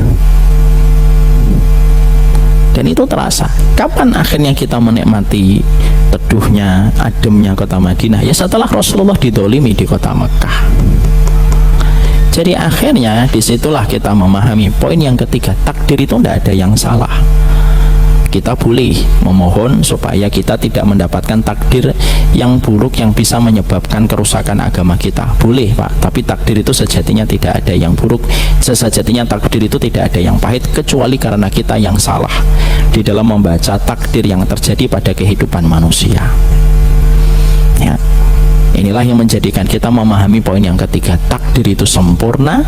A: Dan itu terasa. Kapan akhirnya kita menikmati teduhnya, ademnya kota Madinah? Ya setelah Rasulullah didolimi di kota Mekah. Jadi akhirnya disitulah kita memahami poin yang ketiga, takdir itu tidak ada yang salah. Kita boleh memohon supaya kita tidak mendapatkan takdir yang buruk yang bisa menyebabkan kerusakan agama kita. Boleh Pak, tapi takdir itu sejatinya tidak ada yang buruk. Sejatinya takdir itu tidak ada yang pahit, kecuali karena kita yang salah di dalam membaca takdir yang terjadi pada kehidupan manusia. Ya. Inilah yang menjadikan kita memahami poin yang ketiga, takdir itu sempurna,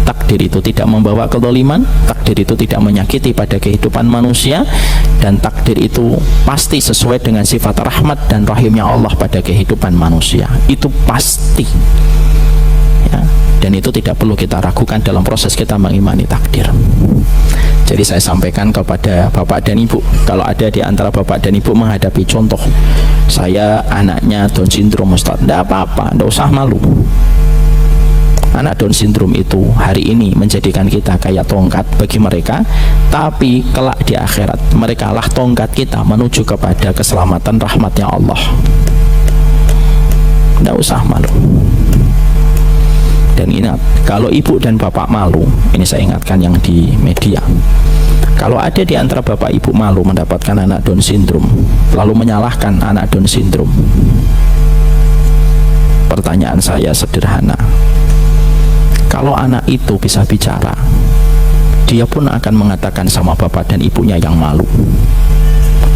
A: takdir itu tidak membawa kezaliman, takdir itu tidak menyakiti pada kehidupan manusia, dan takdir itu pasti sesuai dengan sifat rahmat dan rahimnya Allah pada kehidupan manusia. Itu pasti ya. Dan itu tidak perlu kita ragukan dalam proses kita mengimani takdir. Jadi saya sampaikan kepada Bapak dan Ibu, kalau ada di antara Bapak dan Ibu menghadapi contoh, saya anaknya Down syndrome Ustaz, tidak apa-apa, tidak usah malu. Anak Down syndrome itu hari ini menjadikan kita kayak tongkat bagi mereka, tapi kelak di akhirat mereka lah tongkat kita menuju kepada keselamatan rahmatnya Allah. Tidak usah malu. Dan ingat, kalau ibu dan bapak malu, ini saya ingatkan yang di media, kalau ada di antara bapak ibu malu mendapatkan anak Down syndrome, lalu menyalahkan anak Down syndrome, pertanyaan saya sederhana, kalau anak itu bisa bicara, dia pun akan mengatakan sama bapak dan ibunya yang malu,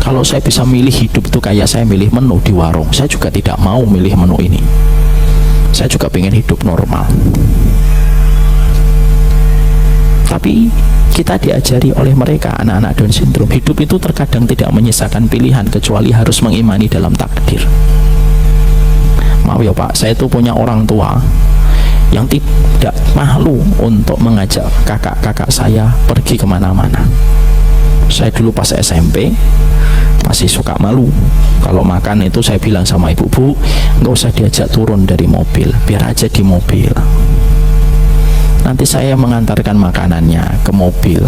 A: kalau saya bisa milih hidup itu kayak saya milih menu di warung, saya juga tidak mau milih menu ini. Saya juga pengen hidup normal. Tapi kita diajari oleh mereka, anak-anak Down syndrome, hidup itu terkadang tidak menyisakan pilihan kecuali harus mengimani dalam takdir. Maaf ya Pak, saya itu punya orang tua yang tidak malu untuk mengajak kakak-kakak saya pergi kemana-mana. Saya dulu pas SMP masih suka malu kalau makan itu, saya bilang sama ibu, Bu, nggak usah diajak turun dari mobil, biar aja di mobil, nanti saya mengantarkan makanannya ke mobil.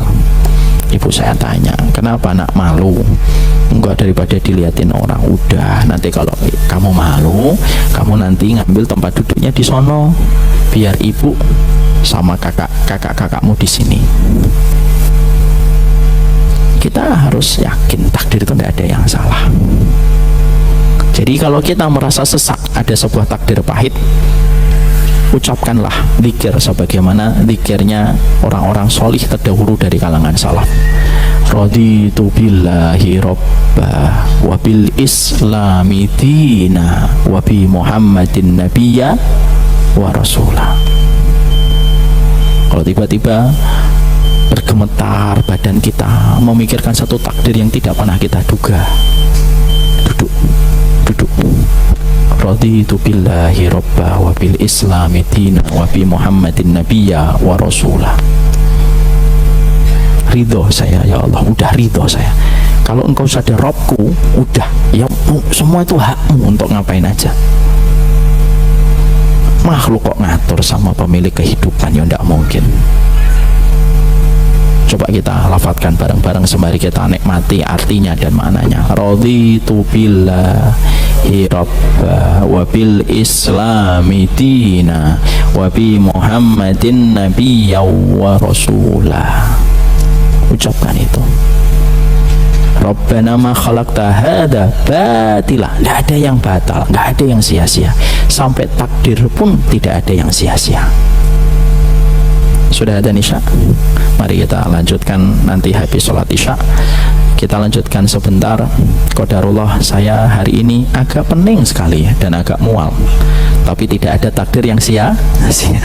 A: Ibu saya tanya, kenapa nak malu? Enggak, daripada dilihatin orang. Udah, nanti kalau kamu malu, kamu nanti ngambil tempat duduknya di sono, biar ibu sama kakak-kakakmu di sini. Kita harus yakin takdir itu tidak ada yang salah. Jadi kalau kita merasa sesak ada sebuah takdir pahit, ucapkanlah zikir sebagaimana zikirnya orang-orang solih terdahulu dari kalangan salaf. Raditu billahi robba wa bil islami dina wa bi muhammadin nabiyya wa rasulah. Kalau tiba-tiba bergemetar badan kita memikirkan satu takdir yang tidak pernah kita duga, duduk. Raditu billahi robba wa bil islami dina wa bi muhammadin nabiyya wa rasulah. Ridho saya ya Allah, udah ridho saya. Kalau engkau sadar Robku, udah ya, semua itu hakmu untuk ngapain aja. Makhluk kok ngatur sama pemilik kehidupan, ya enggak mungkin. Coba kita lafadzkan bareng-bareng sembari kita nikmati artinya dan maknanya. Raditu billahi rabba wa bil islami dina wa bi muhammadin nabiyya wa rasulah. Ucapkan itu. Rabbana ma khalaqta hadza batila. Tidak ada yang batal, tidak ada yang sia-sia. Sampai takdir pun tidak ada yang sia-sia. Sudah ada isya? Mari kita lanjutkan nanti habis sholat isya. Kita lanjutkan sebentar. Qadarullah, saya hari ini agak pening sekali dan agak mual. Tapi tidak ada takdir yang sia-sia.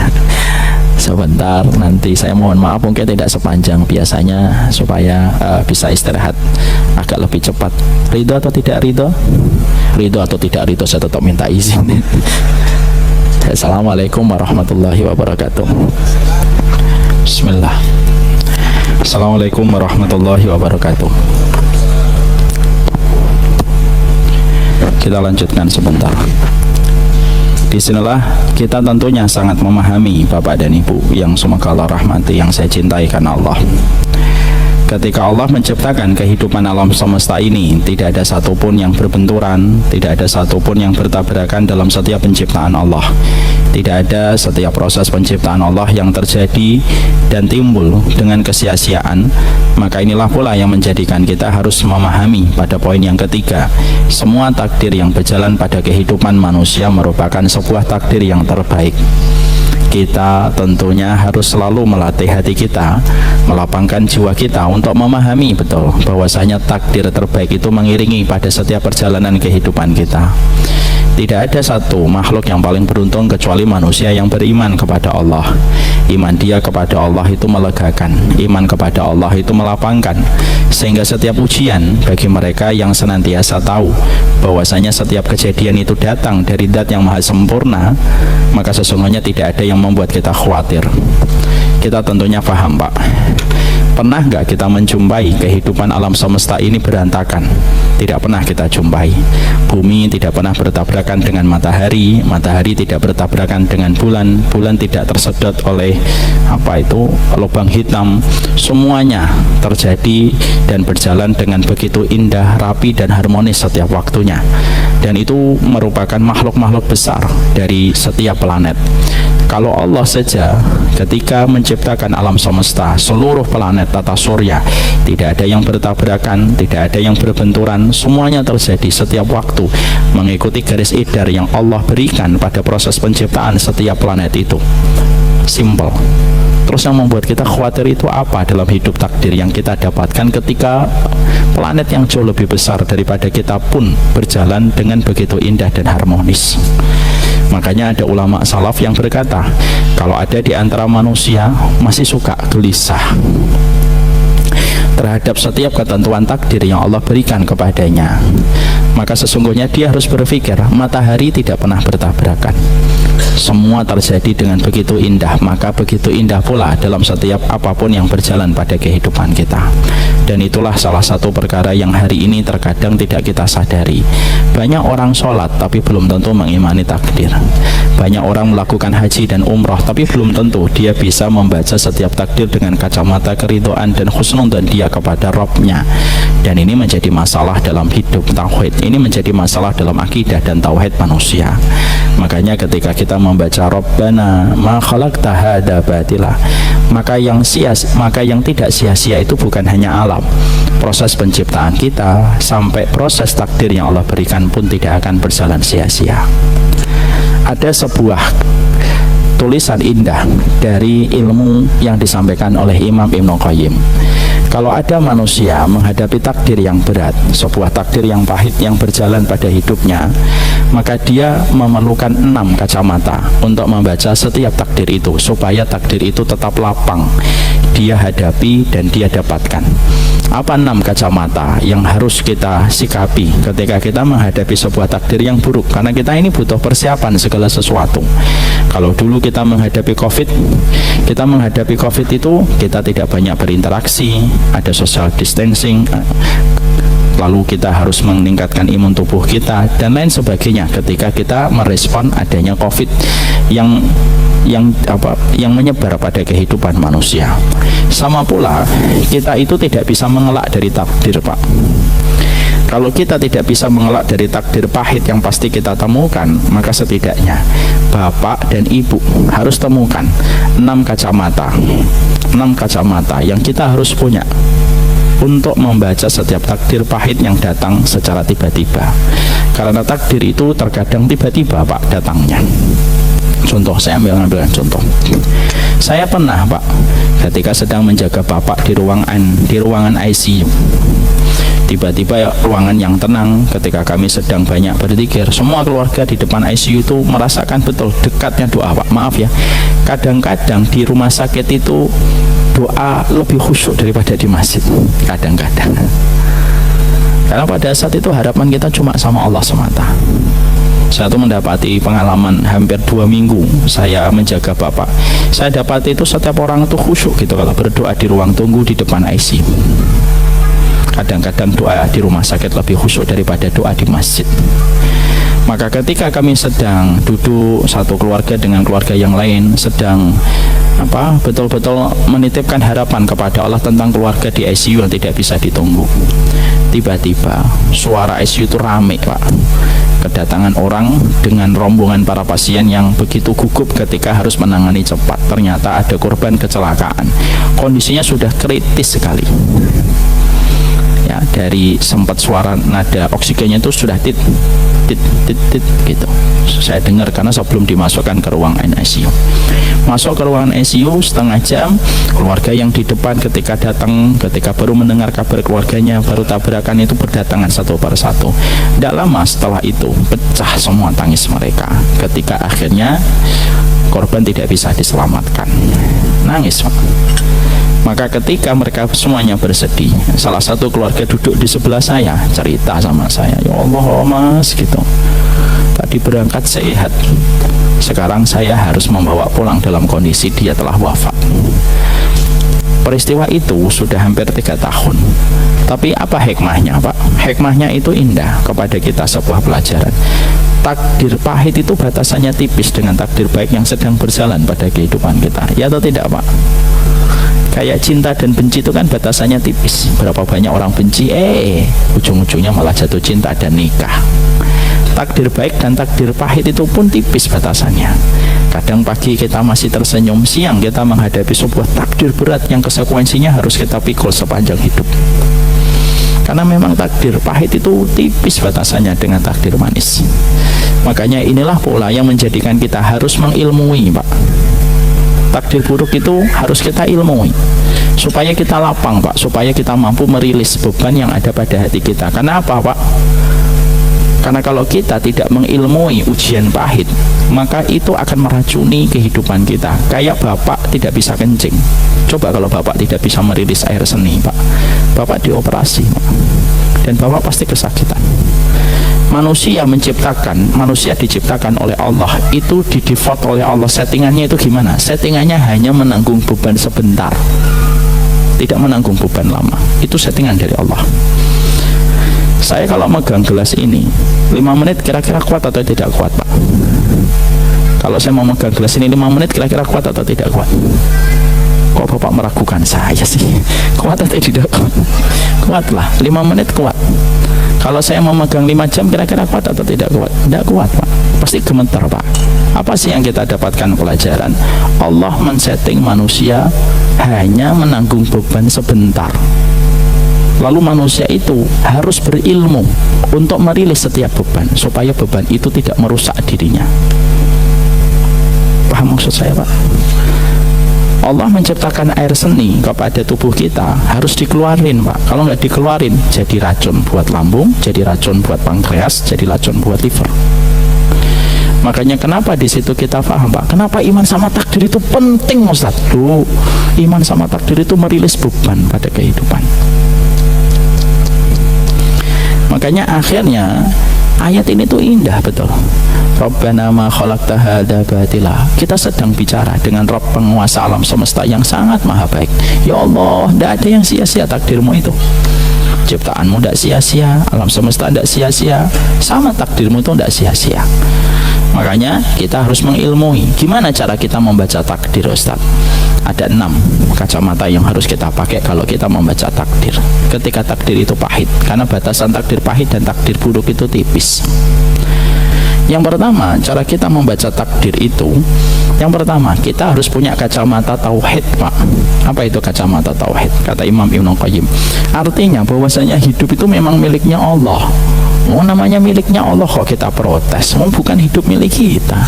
A: Sebentar, nanti saya mohon maaf mungkin tidak sepanjang biasanya supaya bisa istirahat agak lebih cepat. Ridho atau tidak ridho? Ridho atau tidak ridho, saya tetap minta izin. Assalamualaikum warahmatullahi wabarakatuh. Bismillah. Assalamualaikum warahmatullahi wabarakatuh. Kita lanjutkan sebentar. Disinilah kita tentunya sangat memahami Bapak dan Ibu yang semoga Allah rahmati, yang saya cintai karena Allah. Ketika Allah menciptakan kehidupan alam semesta ini, tidak ada satupun yang berbenturan, tidak ada satupun yang bertabrakan dalam setiap penciptaan Allah. Tidak ada setiap proses penciptaan Allah yang terjadi dan timbul dengan kesia-siaan. Maka inilah pula yang menjadikan kita harus memahami pada poin yang ketiga, semua takdir yang berjalan pada kehidupan manusia merupakan sebuah takdir yang terbaik. Kita tentunya harus selalu melatih hati kita, melapangkan jiwa kita untuk memahami betul bahwasanya takdir terbaik itu mengiringi pada setiap perjalanan kehidupan kita. Tidak ada satu makhluk yang paling beruntung kecuali manusia yang beriman kepada Allah. Iman dia kepada Allah itu melegakan, iman kepada Allah itu melapangkan, sehingga setiap ujian bagi mereka yang senantiasa tahu bahwasanya setiap kejadian itu datang dari Zat yang maha sempurna, maka sesungguhnya tidak ada yang membuat kita khawatir. Kita tentunya paham, Pak. Pernah nggak kita menjumpai kehidupan alam semesta ini berantakan? Tidak pernah kita jumpai. Bumi tidak pernah bertabrakan dengan matahari, matahari tidak bertabrakan dengan bulan, bulan tidak tersedot oleh lubang hitam. Semuanya terjadi dan berjalan dengan begitu indah, rapi dan harmonis setiap waktunya. Dan itu merupakan makhluk-makhluk besar dari setiap planet. Kalau Allah saja ketika menciptakan alam semesta, seluruh planet tata surya, tidak ada yang bertabrakan, tidak ada yang berbenturan, semuanya terjadi setiap waktu mengikuti garis idar yang Allah berikan pada proses penciptaan setiap planet itu. Simple. Terus yang membuat kita khawatir itu apa dalam hidup takdir yang kita dapatkan ketika planet yang jauh lebih besar daripada kita pun berjalan dengan begitu indah dan harmonis? Makanya ada ulama salaf yang berkata, kalau ada di antara manusia masih suka gelisah terhadap setiap ketentuan takdir yang Allah berikan kepadanya, maka sesungguhnya dia harus berpikir matahari tidak pernah bertabrakan, semua terjadi dengan begitu indah, maka begitu indah pula dalam setiap apapun yang berjalan pada kehidupan kita. Dan itulah salah satu perkara yang hari ini terkadang tidak kita sadari. Banyak orang sholat tapi belum tentu mengimani takdir. Banyak orang melakukan haji dan umrah tapi belum tentu dia bisa membaca setiap takdir dengan kacamata keridhaan dan husnul dan dia kepada Rabb-nya. Dan ini menjadi masalah dalam hidup tauhid, ini menjadi masalah dalam akidah dan tauhid manusia. Makanya ketika kita membaca Rabbana ma khalaqta hadza batila, maka yang tidak sia-sia itu bukan hanya alam, proses penciptaan kita sampai proses takdir yang Allah berikan pun tidak akan berjalan sia-sia. Ada sebuah tulisan indah dari ilmu yang disampaikan oleh Imam Ibnu Qayyim. Kalau ada manusia menghadapi takdir yang berat, sebuah takdir yang pahit yang berjalan pada hidupnya, maka dia memerlukan 6 kacamata untuk membaca setiap takdir itu, supaya takdir itu tetap lapang dia hadapi dan dia dapatkan. Apa 6 kacamata yang harus kita sikapi ketika kita menghadapi sebuah takdir yang buruk? Karena kita ini butuh persiapan segala sesuatu. Kalau dulu kita menghadapi COVID itu kita tidak banyak berinteraksi, ada social distancing, lalu kita harus meningkatkan imun tubuh kita dan lain sebagainya ketika kita merespon adanya COVID yang menyebar pada kehidupan manusia. Sama pula kita itu tidak bisa mengelak dari takdir, Pak. Kalau kita tidak bisa mengelak dari takdir pahit yang pasti kita temukan, maka setidaknya bapak dan ibu harus temukan 6 kacamata yang kita harus punya untuk membaca setiap takdir pahit yang datang secara tiba-tiba. Karena takdir itu terkadang tiba-tiba, Pak, datangnya. Contoh, saya ambil contoh. Saya pernah, Pak, ketika sedang menjaga bapak di ruangan ICU. Tiba-tiba ruangan yang tenang ketika kami sedang banyak berzikir. Semua keluarga di depan ICU itu merasakan betul dekatnya doa, Pak. Maaf ya, kadang-kadang di rumah sakit itu doa lebih khusyuk daripada di masjid. Kadang-kadang. Karena pada saat itu harapan kita cuma sama Allah semata. Saya tuh mendapati pengalaman hampir 2 minggu saya menjaga bapak. Saya dapati itu setiap orang itu khusyuk gitu kalau berdoa di ruang tunggu di depan ICU. Kadang-kadang doa di rumah sakit lebih khusyuk daripada doa di masjid. Maka ketika kami sedang duduk satu keluarga dengan keluarga yang lain, sedang betul-betul menitipkan harapan kepada Allah tentang keluarga di ICU yang tidak bisa ditunggu. Tiba-tiba suara ICU itu rame, Pak. Kedatangan orang dengan rombongan para pasien yang begitu gugup ketika harus menangani cepat. Ternyata ada korban kecelakaan. Kondisinya sudah kritis sekali. Ya, dari sempat suara nada oksigennya itu sudah tit gitu. Saya dengar karena sebelum dimasukkan ke ruang ICU. Masuk ke ruangan ICU setengah jam, keluarga yang di depan ketika baru mendengar kabar keluarganya baru tabrakan itu berdatangan satu per satu. Tidak lama setelah itu pecah semua tangis mereka ketika akhirnya korban tidak bisa diselamatkan. Nangis, Pak. Maka ketika mereka semuanya bersedih, salah satu keluarga duduk di sebelah saya, cerita sama saya, ya Allah Mas gitu, tadi berangkat sehat, sekarang saya harus membawa pulang dalam kondisi dia telah wafat. Peristiwa itu sudah hampir 3 tahun. Tapi apa hikmahnya, Pak? Hikmahnya itu indah kepada kita sebuah pelajaran. Takdir pahit itu batasannya tipis dengan takdir baik yang sedang berjalan pada kehidupan kita. Ya atau tidak, Pak? Kayak cinta dan benci itu kan batasannya tipis. Berapa banyak orang benci, ujung-ujungnya malah jatuh cinta dan nikah. Takdir baik dan takdir pahit itu pun tipis batasannya. Kadang pagi kita masih tersenyum, siang kita menghadapi sebuah takdir berat yang konsekuensinya harus kita pikul sepanjang hidup. Karena memang takdir pahit itu tipis batasannya dengan takdir manis. Makanya inilah pola yang menjadikan kita harus mengilmui, Pak. Takdir buruk itu harus kita ilmui supaya kita lapang, Pak, supaya kita mampu merilis beban yang ada pada hati kita. Karena apa, Pak? Karena kalau kita tidak mengilmui ujian pahit, maka itu akan meracuni kehidupan kita. Kayak bapak tidak bisa kencing. Coba kalau bapak tidak bisa merilis air seni, Pak, bapak dioperasi, Pak, dan bapak pasti kesakitan. Manusia diciptakan oleh Allah, itu di default oleh Allah. Settingannya itu gimana? Settingannya hanya menanggung beban sebentar, tidak menanggung beban lama. Itu settingan dari Allah. Saya kalau megang gelas ini 5 menit kira-kira kuat atau tidak kuat, Pak? Kalau saya mau megang gelas ini 5 menit kira-kira kuat atau tidak kuat? Kok Bapak meragukan saya sih? Kuat atau tidak kuat? Kuat lah, 5 menit kuat. Kalau saya memegang 5 jam kira-kira kuat atau tidak kuat? Tidak kuat, Pak. Pasti gemeter, Pak. Apa sih yang kita dapatkan pelajaran? Allah men-setting manusia hanya menanggung beban sebentar. Lalu manusia itu harus berilmu untuk merilis setiap beban supaya beban itu tidak merusak dirinya. Paham maksud saya, Pak? Allah menciptakan air seni kepada tubuh kita harus dikeluarin, Pak. Kalau nggak dikeluarin jadi racun buat lambung, jadi racun buat pankreas, jadi racun buat liver. Makanya kenapa di situ kita paham, Pak, kenapa iman sama takdir itu penting, Ustaz. Tuh, iman sama takdir itu merilis beban pada kehidupan. Makanya akhirnya ayat ini tuh indah betul. Rabbana ma khalaqta hadza batila. Kita sedang bicara dengan Rabb penguasa alam semesta yang sangat maha baik. Ya Allah, tidak ada yang sia-sia takdirmu itu. ciptaanmu tidak sia-sia, alam semesta tidak sia-sia, sama takdirmu itu tidak sia-sia. Makanya kita harus mengilmui gimana cara kita membaca takdir, Ustaz. Ada 6 kacamata yang harus kita pakai kalau kita membaca takdir. Ketika takdir itu pahit, karena batasan takdir pahit dan takdir buruk itu tipis. Yang pertama, cara kita membaca takdir itu, yang pertama kita harus punya kacamata tauhid, Pak. Apa itu kacamata tauhid? Kata Imam Ibnu Qayyim, artinya bahwasanya hidup itu memang miliknya Allah. Oh, namanya miliknya Allah kok kita protes? Oh, bukan hidup milik kita.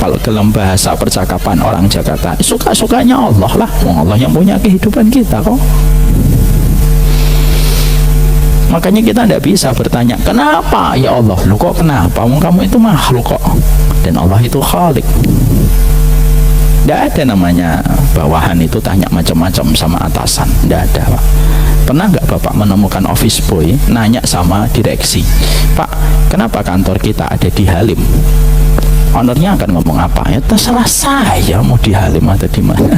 A: Kalau dalam bahasa percakapan orang Jakarta, suka-sukanya Allah lah. Allah yang punya kehidupan kita kok. Makanya kita tidak bisa bertanya, kenapa ya Allah? Lu kok kenapa? Kamu itu makhluk kok. Dan Allah itu Khalik. Tidak ada namanya bawahan itu tanya macam-macam sama atasan. Tidak ada, Pak. Pernah nggak Bapak menemukan office boy nanya sama direksi, Pak, kenapa kantor kita ada di Halim? Ownernya akan ngomong apa? Ya terserah saya mau di Halim atau di mana.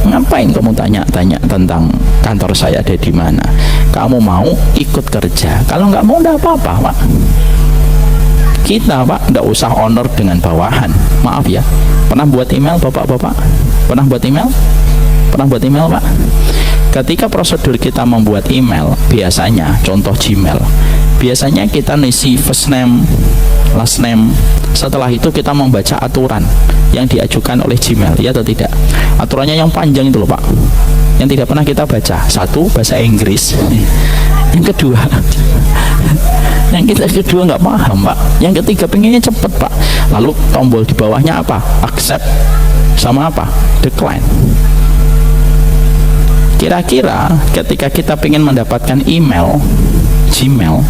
A: Ngapain kamu tanya-tanya tentang kantor saya ada di mana? Kamu mau ikut kerja, kalau nggak mau nggak apa-apa, Pak. Kita, Pak, nggak usah owner dengan bawahan. Maaf ya, pernah buat email Bapak-bapak? Pernah buat email? Pernah buat email, Pak? Ketika prosedur kita membuat email, biasanya contoh Gmail, biasanya kita ngisi first name, last name. Setelah itu kita membaca aturan yang diajukan oleh Gmail, ya atau tidak? Aturannya yang panjang itu loh, Pak, yang tidak pernah kita baca. Satu, bahasa Inggris. Yang kedua, nggak paham, Pak. Yang ketiga, pengennya cepet, Pak. Lalu tombol di bawahnya apa? Accept sama apa? Decline. Kira-kira ketika kita ingin mendapatkan email Gmail,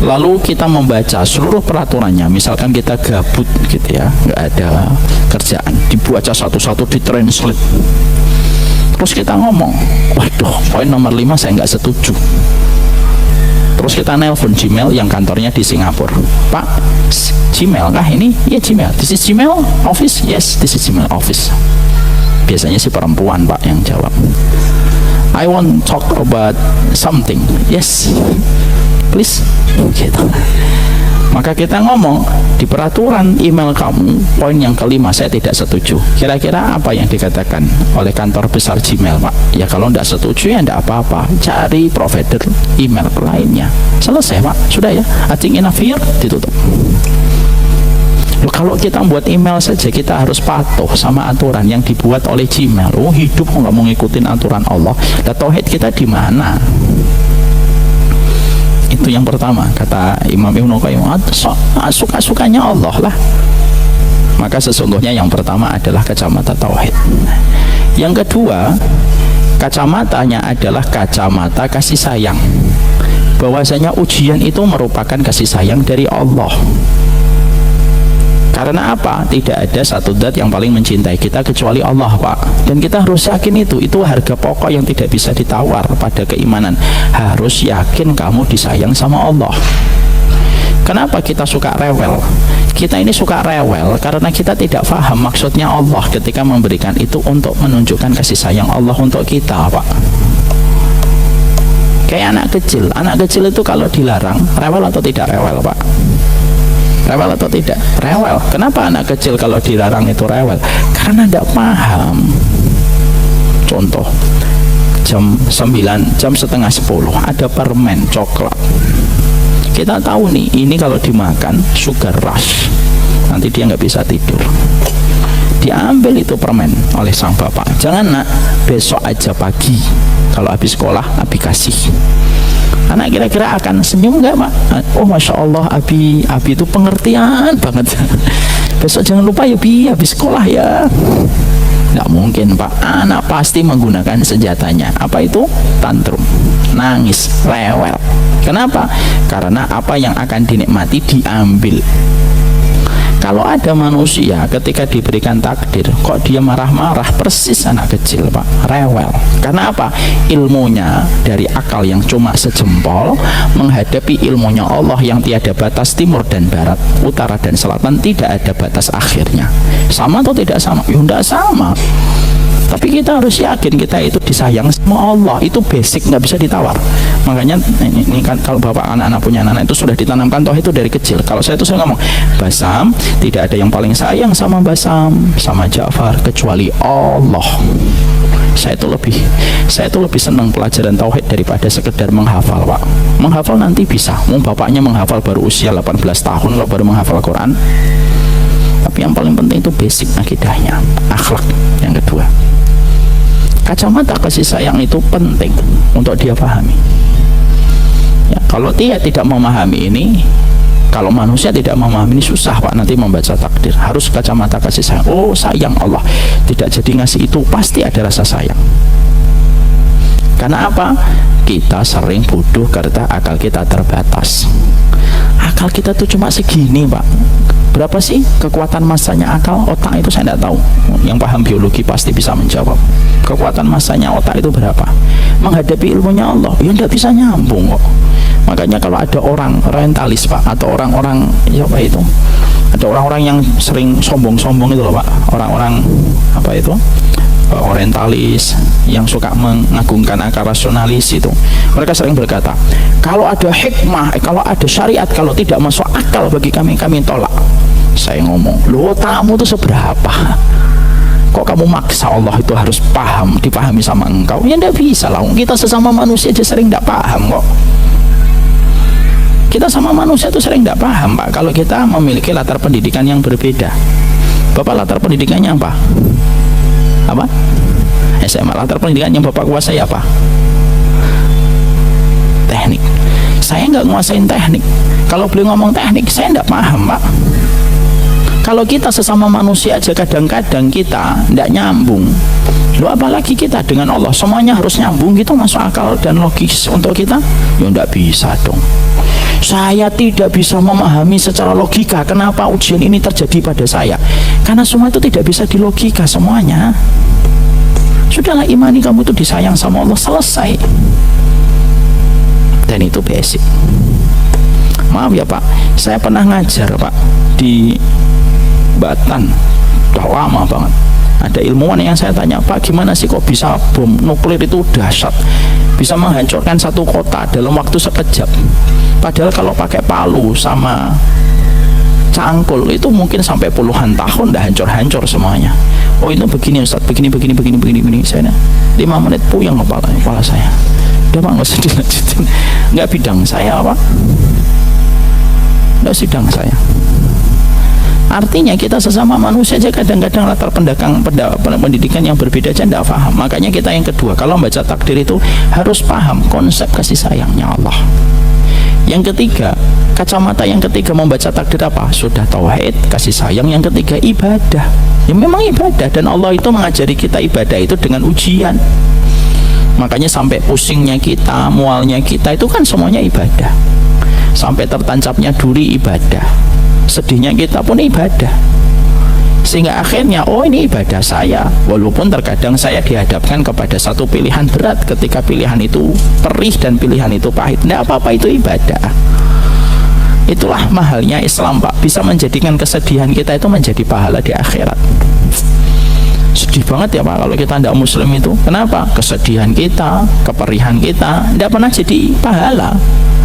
A: lalu kita membaca seluruh peraturannya, misalkan kita gabut gitu ya, nggak ada kerjaan, dibaca satu-satu, ditranslate, terus kita ngomong, waduh, poin nomor 5 saya nggak setuju. Terus kita nelpon Gmail yang kantornya di Singapura, Pak, Gmail kah ini? Ya, Gmail. This is Gmail office? Yes, this is Gmail office. Biasanya si perempuan, Pak, yang jawab. I want talk about something. Yes, please. Gitu. Maka kita ngomong, di peraturan email kamu, poin yang kelima saya tidak setuju. Kira-kira apa yang dikatakan oleh kantor besar Gmail, Pak? Ya kalau tidak setuju ya tidak apa-apa, cari provider email lainnya. Selesai, Pak. Sudah ya, I think enough here, ditutup. Loh, kalau kita buat email saja kita harus patuh sama aturan yang dibuat oleh Gmail. Oh, hidup nggak mau ngikutin aturan Allah. Dan tauhid kita di mana? Itu yang pertama, kata Imam Ibnu Qayyim, suka-sukanya Allah lah. Maka sesungguhnya yang pertama adalah kacamata tauhid. Yang kedua, kacamatanya adalah kacamata kasih sayang. Bahwasanya ujian itu merupakan kasih sayang dari Allah. Karena apa? Tidak ada satu zat yang paling mencintai kita kecuali Allah, Pak. Dan kita harus yakin itu harga pokok yang tidak bisa ditawar pada keimanan. Harus yakin kamu disayang sama Allah. Kenapa kita suka rewel? Kita ini suka rewel karena kita tidak paham maksudnya Allah ketika memberikan itu untuk menunjukkan kasih sayang Allah untuk kita, Pak. Kayak anak kecil. Anak kecil itu kalau dilarang, rewel atau tidak rewel, Pak? Rewel atau tidak? Rewel. Kenapa anak kecil kalau dilarang itu rewel? Karena tidak paham. Contoh, jam 9, jam setengah 10 ada permen coklat. Kita tahu nih, ini kalau dimakan sugar rush, nanti dia nggak bisa tidur. Diambil itu permen oleh sang bapak. Jangan nak, besok aja pagi kalau habis sekolah Abi kasih. Anak kira-kira akan senyum nggak, Pak? Oh, Masya Allah, Abi itu pengertian banget. Besok jangan lupa ya, Bi, habis sekolah ya. Nggak mungkin, Pak. Anak pasti menggunakan senjatanya. Apa itu? Tantrum, nangis, rewel. Kenapa? Karena apa yang akan dinikmati diambil. Kalau ada manusia ketika diberikan takdir kok dia marah-marah, persis anak kecil, Pak, rewel. Karena apa? Ilmunya dari akal yang cuma sejempol menghadapi ilmunya Allah yang tiada batas, timur dan barat, utara dan selatan, tidak ada batas akhirnya. Sama atau tidak sama? Ya tidak sama. Tapi kita harus yakin kita itu disayang sama Allah. Itu basic, nggak bisa ditawar. Makanya ini kan kalau bapak anak-anak punya anak itu sudah ditanamkan tauhid itu dari kecil. Kalau saya ngomong, Basam, tidak ada yang paling sayang sama Basam, sama Ja'far kecuali Allah. Saya itu lebih senang pelajaran tauhid daripada sekedar menghafal, Pak. Menghafal nanti bisa. Bapaknya menghafal baru usia 18 tahun kalau baru menghafal Quran. Tapi yang paling penting itu basic akidahnya, akhlak yang kedua. Kacamata kasih sayang itu penting untuk dia pahami. Ya, kalau dia tidak memahami ini, kalau manusia tidak memahami ini, susah Pak nanti membaca takdir. Harus kacamata kasih sayang. Oh, sayang Allah, tidak jadi ngasih itu, pasti ada rasa sayang. Karena apa? Kita sering bodoh karena akal kita terbatas. Akal kita tuh cuma segini, Pak. Berapa sih kekuatan masanya akal? Otak itu saya tidak tahu. Yang paham biologi pasti bisa menjawab. Kekuatan masanya otak itu berapa? Menghadapi ilmunya Allah, ya tidak bisa nyambung kok. Makanya kalau ada orang orientalis, Pak, atau orang-orang apa itu? Ada orang-orang yang sering sombong-sombong itu loh, Pak. Orang-orang apa itu? Orientalis yang suka mengagungkan akal rasionalis itu, mereka sering berkata, kalau ada hikmah, kalau ada syariat, kalau tidak masuk akal bagi kami tolak. Saya ngomong, loh, otakmu itu seberapa? Kok kamu maksa Allah itu harus paham, dipahami sama engkau? Ya tidak bisa lah, kita sesama manusia aja sering tidak paham kok. Kita sama manusia itu sering tidak paham, Pak, kalau kita memiliki latar pendidikan yang berbeda. Bapak latar pendidikannya apa? Apa? SMA. Latar pendidikan yang Bapak kuasai apa? Teknik. Saya nggak nguasain teknik. Kalau beliau ngomong teknik, saya nggak paham, Pak. Kalau kita sesama manusia aja kadang-kadang kita nggak nyambung, lo apalagi kita dengan Allah, semuanya harus nyambung gitu, masuk akal dan logis untuk kita? Ya nggak bisa dong. Saya tidak bisa memahami secara logika kenapa ujian ini terjadi pada saya, karena semua itu tidak bisa dilogika semuanya. Sudahlah, imani kamu itu disayang sama Allah, selesai. Dan itu basic. Maaf ya Pak, saya pernah ngajar Pak di Batan, udah lama banget. Ada ilmuwan yang saya tanya, Pak, gimana sih kok bisa bom nuklir itu dahsyat, bisa menghancurkan satu kota dalam waktu sekejap, padahal kalau pakai palu sama cangkul itu mungkin sampai puluhan tahun dah hancur-hancur semuanya. Oh itu begini Ustaz, begini. Saya 5 menit puyeng kepala saya. Udah Pak, nggak usah dilanjutin, nggak bidang saya Pak, nggak sidang saya. Artinya kita sesama manusia aja kadang-kadang latar pendidikan yang berbeda aja tidak paham. Makanya kita yang kedua, kalau membaca takdir itu harus paham konsep kasih sayangnya Allah. Yang ketiga, kacamata yang ketiga membaca takdir apa? Sudah tauhid, kasih sayang. Yang ketiga, ibadah. Ya memang ibadah, dan Allah itu mengajari kita ibadah itu dengan ujian. Makanya sampai pusingnya kita, mualnya kita itu kan semuanya ibadah. Sampai tertancapnya duri ibadah, sedihnya kita pun ibadah. Sehingga akhirnya, oh ini ibadah saya, walaupun terkadang saya dihadapkan kepada satu pilihan berat, ketika pilihan itu perih dan pilihan itu pahit, tidak apa-apa, itu ibadah. Itulah mahalnya Islam Pak, bisa menjadikan kesedihan kita itu menjadi pahala di akhirat. Sedih banget ya Pak kalau kita tidak muslim itu. Kenapa? Kesedihan kita, keperihan kita tidak pernah jadi pahala.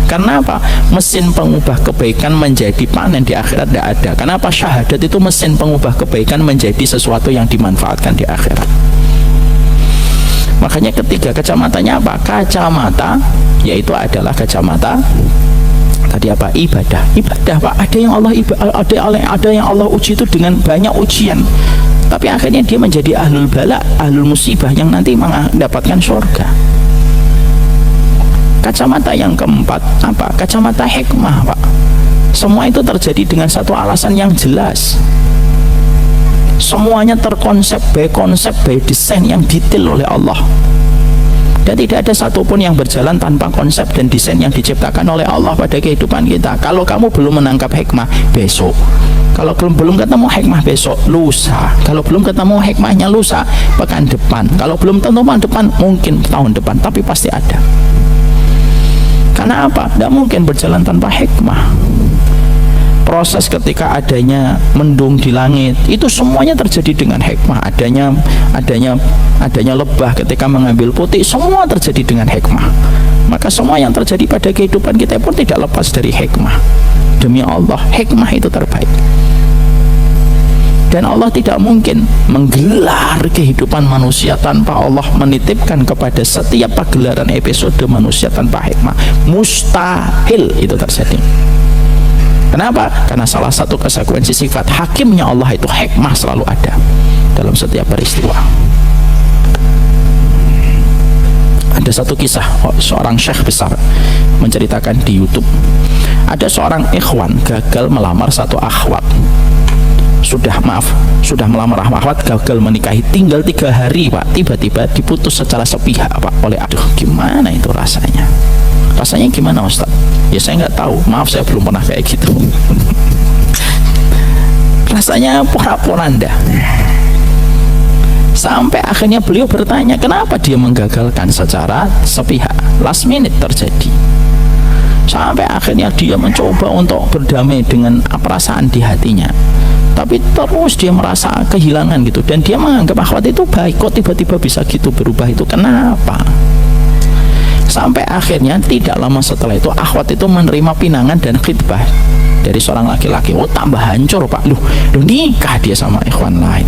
A: Karena apa? Mesin pengubah kebaikan menjadi panen di akhirat tidak ada. Kenapa? Syahadat itu mesin pengubah kebaikan menjadi sesuatu yang dimanfaatkan di akhirat. Makanya ketiga, kacamatanya apa? Kacamata yaitu adalah kacamata tadi apa? Ibadah. Ibadah Pak, ada yang Allah uji itu dengan banyak ujian, tapi akhirnya dia menjadi ahlul bala, ahlul musibah yang nanti mendapatkan surga. Kacamata yang keempat apa? Kacamata hikmah Pak. Semua itu terjadi dengan satu alasan yang jelas. Semuanya terkonsep by konsep, by desain yang detail oleh Allah. Dan tidak ada satupun yang berjalan tanpa konsep dan desain yang diciptakan oleh Allah pada kehidupan kita. Kalau kamu belum menangkap hikmah, besok. Kalau belum ketemu hikmah, besok, lusa. Kalau belum ketemu hikmahnya, lusa, pekan depan. Kalau belum ketemu pekan depan, mungkin tahun depan, tapi pasti ada. Karena apa? Tidak mungkin berjalan tanpa hikmah. proses ketika adanya mendung di langit, itu semuanya terjadi dengan hikmah. Adanya lebah ketika mengambil putih, semua terjadi dengan hikmah. Maka semua yang terjadi pada kehidupan kita pun tidak lepas dari hikmah. Demi Allah, hikmah itu terbaik. Dan Allah tidak mungkin menggelar kehidupan manusia tanpa Allah menitipkan kepada setiap pagelaran episode manusia tanpa hikmah. Mustahil itu terjadi. Kenapa? Karena salah satu konsekuensi sifat hakimnya Allah itu hikmah selalu ada dalam setiap peristiwa. Ada satu kisah seorang syekh besar menceritakan di YouTube. Ada seorang ikhwan gagal melamar satu akhwat. Sudah melamar akhwat, gagal menikahi, tinggal 3 hari Pak, tiba-tiba diputus secara sepihak Pak oleh aduh, gimana itu rasanya gimana Ustaz? Ya saya nggak tahu, maaf saya belum pernah kayak gitu. Rasanya porak-poranda. Sampai akhirnya beliau bertanya kenapa dia menggagalkan secara sepihak, last minute terjadi. Sampai akhirnya dia mencoba untuk berdamai dengan perasaan di hatinya, tapi terus dia merasa kehilangan gitu, dan dia menganggap akhwat itu baik, kok tiba-tiba bisa gitu berubah, itu kenapa? Sampai akhirnya tidak lama setelah itu akhwat itu menerima pinangan dan khitbah dari seorang laki-laki. Oh, tambah hancur Pak, loh nikah dia sama ikhwan lain.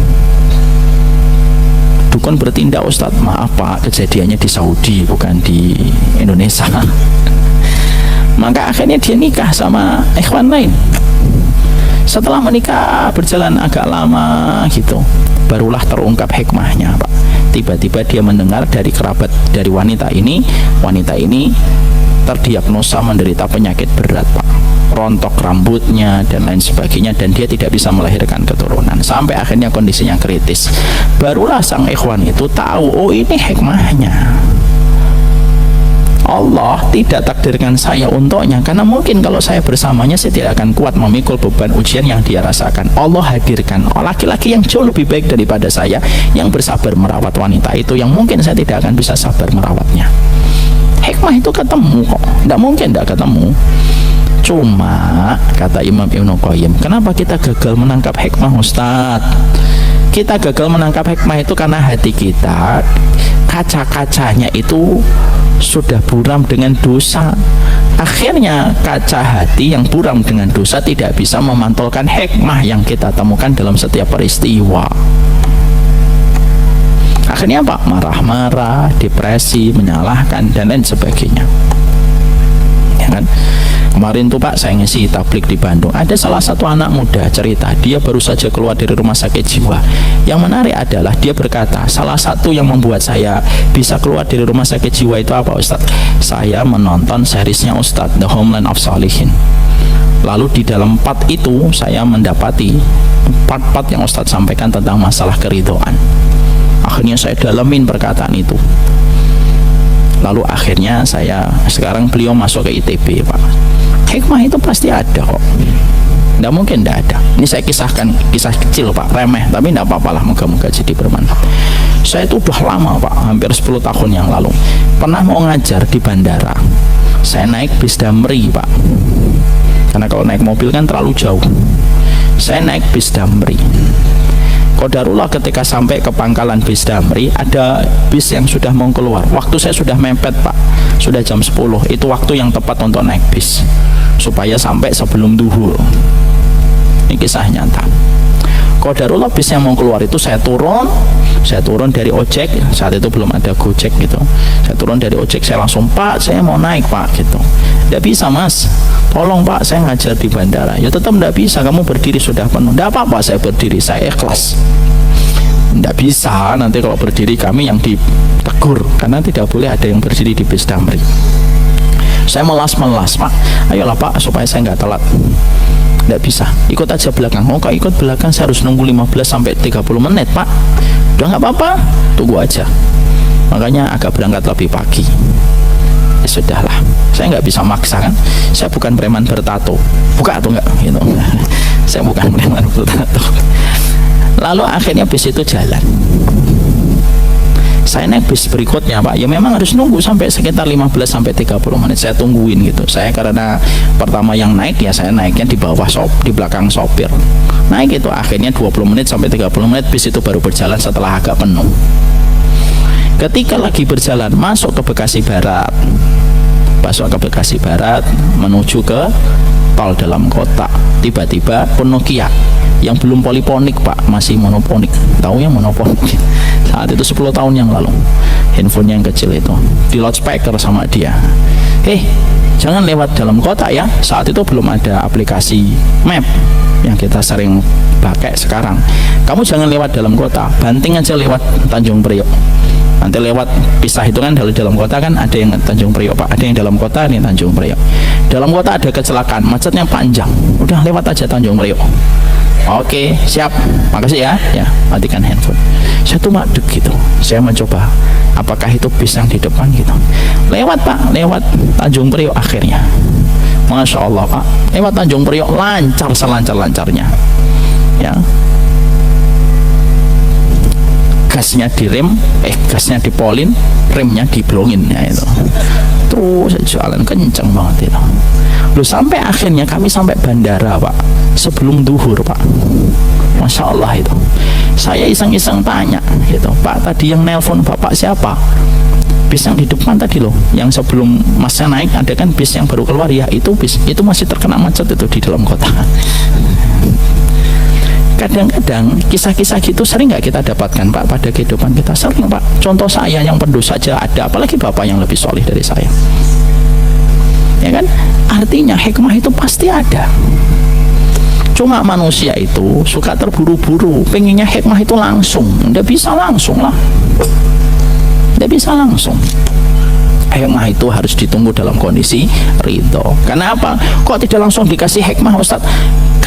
A: Dukun bertindak, Ustadz maaf Pak, kejadiannya di Saudi bukan di Indonesia. Maka akhirnya dia nikah sama ikhwan lain. Setelah menikah berjalan agak lama gitu, barulah terungkap hikmahnya Pak. Tiba-tiba dia mendengar dari kerabat dari wanita ini terdiagnosa menderita penyakit berat Pak, rontok rambutnya dan lain sebagainya, dan dia tidak bisa melahirkan keturunan. Sampai akhirnya kondisinya kritis. Barulah sang ikhwan itu tahu, oh ini hikmahnya. Allah tidak takdirkan saya untuknya, karena mungkin kalau saya bersamanya saya tidak akan kuat memikul beban ujian yang dia rasakan. Allah hadirkan laki-laki yang jauh lebih baik daripada saya, yang bersabar merawat wanita itu yang mungkin saya tidak akan bisa sabar merawatnya. Hikmah itu ketemu kok, tidak mungkin tidak ketemu. Cuma kata Imam Ibnu Qayyim, kenapa kita gagal menangkap hikmah Ustadz? Kita gagal menangkap hikmah itu karena hati kita, kaca-kacanya itu sudah buram dengan dosa. Akhirnya kaca hati yang buram dengan dosa tidak bisa memantulkan hikmah yang kita temukan dalam setiap peristiwa. Akhirnya Pak, marah-marah, depresi, menyalahkan dan lain sebagainya. Ya kan? Kemarin tuh Pak, saya ngisi tablik di Bandung, ada salah satu anak muda cerita, dia baru saja keluar dari rumah sakit jiwa. Yang menarik adalah dia berkata, salah satu yang membuat saya bisa keluar dari rumah sakit jiwa itu apa Ustadz? Saya menonton seriesnya Ustadz, The Homeland of Salihin. Lalu di dalam part itu saya mendapati part-part yang Ustadz sampaikan tentang masalah keridhaan. Akhirnya saya dalamin perkataan itu. Lalu akhirnya sekarang beliau masuk ke ITB Pak. Hikmah itu pasti ada kok, tidak mungkin tidak ada. Ini saya kisahkan kisah kecil Pak, remeh, tapi tidak apa-apa lah, moga-moga jadi bermanfaat. Saya itu udah lama Pak, hampir 10 tahun yang lalu pernah mau ngajar di bandara. Saya naik bis Damri Pak, karena kalau naik mobil kan terlalu jauh. Saya naik bis Damri. Qadarullah ketika sampai ke pangkalan bis Damri, ada bis yang sudah mau keluar. Waktu saya sudah mepet Pak, sudah jam 10. Itu waktu yang tepat untuk naik bis supaya sampai sebelum duhur. Ini kisah nyata. Qadarullah bis yang mau keluar itu saya turun dari ojek. Saat itu belum ada Gojek gitu. Saya turun dari ojek, saya langsung, Pak saya mau naik Pak gitu. Tidak bisa Mas, tolong Pak saya ngajar di bandara. Ya tetap tidak bisa, kamu berdiri sudah penuh. Tidak apa-apa, saya berdiri, saya ikhlas. Tidak bisa, nanti kalau berdiri kami yang ditegur, karena tidak boleh ada yang berdiri di bis Damri. Saya melas Pak, ayolah Pak supaya saya nggak telat. Tidak bisa, ikut aja belakang. Oh kalau ikut belakang saya harus nunggu 15-30 menit Pak. Udah nggak apa-apa, tunggu aja. Makanya agak berangkat lebih pagi. Ya sudahlah, saya nggak bisa maksa kan. Saya bukan preman bertato, buka atau enggak gitu. Saya bukan preman bertato. Lalu akhirnya bis itu jalan. saya naik bis berikutnya Pak, ya memang harus nunggu sampai sekitar 15 sampai 30 menit saya tungguin gitu. Saya karena pertama yang naik ya saya naiknya di bawah di belakang sopir. Naik itu akhirnya 20 menit sampai 30 menit bis itu baru berjalan setelah agak penuh. Ketika lagi berjalan masuk ke Bekasi Barat, menuju ke tol dalam kota, tiba-tiba pun Nokia yang belum poliponik Pak, masih monoponik. Tahu yang monoponik? Saat itu 10 tahun yang lalu, handphone yang kecil itu di loudspeaker sama dia, jangan lewat dalam kota ya. Saat itu belum ada aplikasi map yang kita sering pakai sekarang. Kamu jangan lewat dalam kota, banting aja lewat Tanjung Priok. Nanti lewat pisah itu kan, dari dalam kota kan ada yang Tanjung Priok Pak, ada yang dalam kota, ini Tanjung Priok. Dalam kota ada kecelakaan, macetnya panjang, udah lewat aja Tanjung Priok. Oke, siap, makasih ya. Ya, matikan handphone. Saya tuh madeg gitu, saya mencoba apakah itu bis yang di depan gitu. Lewat Pak, lewat Tanjung Priok akhirnya. Masya Allah Pak, lewat Tanjung Priok lancar selancar-lancarnya ya. Gasnya direm, gasnya dipolin, remnya diblongin ya itu. Terus jalan kenceng banget itu. Loh, sampai akhirnya kami sampai bandara Pak, sebelum duhur Pak. Masya Allah itu. Saya iseng-iseng tanya gitu, Pak tadi yang nelpon Bapak siapa? Bis yang di depan tadi loh, yang sebelum masnya naik ada kan bis yang baru keluar, ya itu bis, itu masih terkena macet itu di dalam kota. Kadang-kadang kisah-kisah gitu sering nggak kita dapatkan Pak pada kehidupan kita? Sering Pak. Contoh saya yang pendosa saja ada, apalagi Bapak yang lebih solih dari saya, ya kan? Artinya hikmah itu pasti ada. Cuma manusia itu suka terburu-buru, pengennya hikmah itu langsung. Nggak bisa langsung lah, nggak bisa langsung. Hikmah itu harus ditunggu dalam kondisi ridho. Kenapa? Kok tidak langsung dikasih hikmah Ustaz?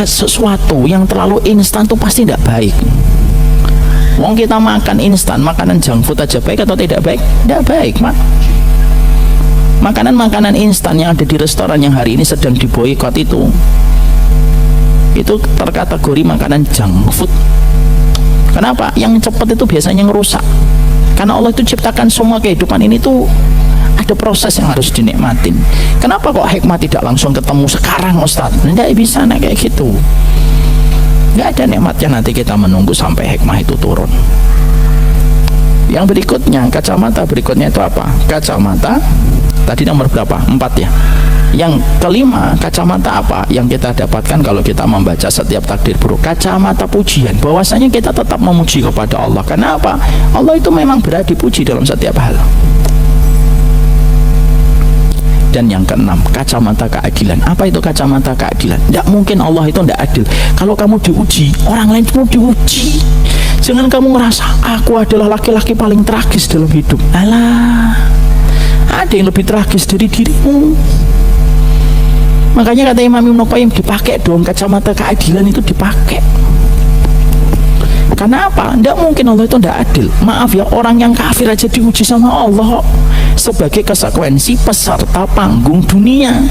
A: Sesuatu yang terlalu instan itu pasti tidak baik. Wong kita makan instan, makanan junk food aja baik atau tidak baik? Tidak baik Mak. Makanan-makanan instan yang ada di restoran yang hari ini sedang diboikot itu terkategori makanan junk food. Kenapa? Yang cepat itu biasanya ngerusak. Karena Allah itu ciptakan semua kehidupan ini tuh ada proses yang harus dinikmatin. Kenapa kok hikmah tidak langsung ketemu sekarang Ustaz? Tidak bisa kayak gitu. Nggak ada nikmatnya nanti kita menunggu sampai hikmah itu turun. Yang berikutnya, kacamata berikutnya itu apa? Kacamata tadi nomor berapa? 4 ya. Yang kelima, kacamata apa yang kita dapatkan kalau kita membaca setiap takdir buruk? Kacamata pujian, bahwasanya kita tetap memuji kepada Allah. Kenapa? Allah itu memang berhak dipuji dalam setiap hal. Dan yang keenam, kacamata keadilan. Apa itu kacamata keadilan? Tidak mungkin Allah itu tidak adil. Kalau kamu diuji, orang lain pun diuji. Jangan kamu ngerasa aku adalah laki-laki paling tragis dalam hidup. Alah, ada yang lebih tragis dari dirimu. Makanya kata Imam Ibnu Qayyim, dipakai dong kacamata keadilan itu, dipakai. Karena apa? Tidak mungkin Allah itu tidak adil. Maaf ya, orang yang kafir aja diuji sama Allah sebagai konsekuensi peserta panggung dunia.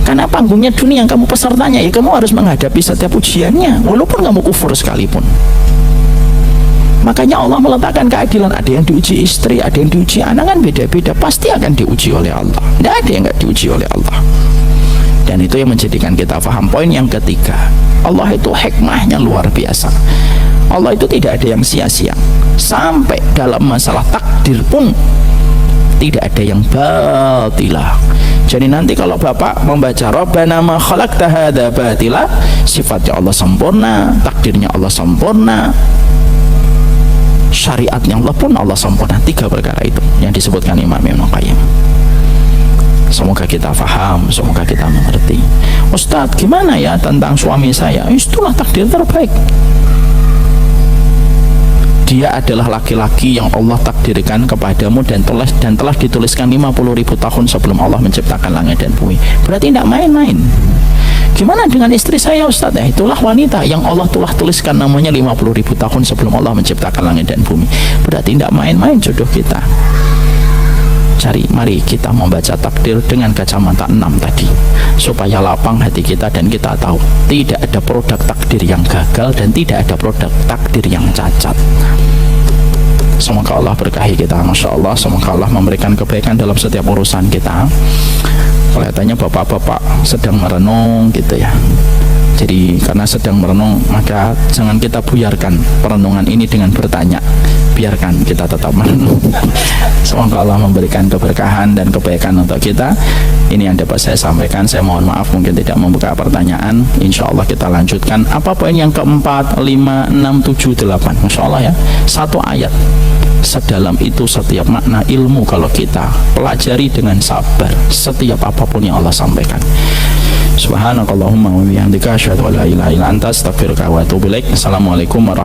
A: Karena panggungnya dunia, kamu pesertanya, ya kamu harus menghadapi setiap ujiannya, walaupun kamu kufur sekalipun. Makanya Allah meletakkan keadilan. Ada yang diuji istri, ada yang diuji anak, kan beda-beda. Pasti akan diuji oleh Allah. Tidak ada yang nggak diuji oleh Allah. Dan itu yang menjadikan kita paham poin yang ketiga. Allah itu hikmahnya luar biasa. Allah itu tidak ada yang sia-sia. Sampai dalam masalah takdir pun tidak ada yang batilah. Jadi nanti kalau Bapak membaca Rabbana ma khalaqta hadza batila, sifatnya Allah sempurna, takdirnya Allah sempurna, syariatnya Allah pun Allah sempurna. 3 perkara itu yang disebutkan Imam Ibnu Qayyim. Semoga kita faham, semoga kita mengerti. Ustadz, gimana ya tentang suami saya? Itulah takdir terbaik. Dia adalah laki-laki yang Allah takdirkan kepadamu dan telah dituliskan 50.000 tahun sebelum Allah menciptakan langit dan bumi. Berarti tidak main-main. Gimana dengan istri saya Ustadz? Itulah wanita yang Allah telah tuliskan namanya 50.000 tahun sebelum Allah menciptakan langit dan bumi. Berarti tidak main-main jodoh kita. Mari kita membaca takdir dengan kacamata 6 tadi, supaya lapang hati kita dan kita tahu tidak ada produk takdir yang gagal dan tidak ada produk takdir yang cacat. Semoga Allah berkahi kita, Masya Allah. Semoga Allah memberikan kebaikan dalam setiap urusan kita. Kelihatannya bapak-bapak sedang merenung gitu ya. Jadi karena sedang merenung, maka jangan kita buyarkan perenungan ini dengan bertanya. Biarkan kita tetap merenung. Semoga Allah memberikan keberkahan dan kebaikan untuk kita. Ini yang dapat saya sampaikan. Saya mohon maaf mungkin tidak membuka pertanyaan. Insya Allah kita lanjutkan. Apa poin yang keempat, 5, 6, 7, 8? Masya Allah ya. Satu ayat. Sedalam itu setiap makna ilmu kalau kita pelajari dengan sabar setiap apapun yang Allah sampaikan. Subhanakallahumma wa bihamdika asyhadu an la ilaha illa anta astaghfiruka wa atubu ilaik. Assalamualaikum warahmatullahi wabarakatuh.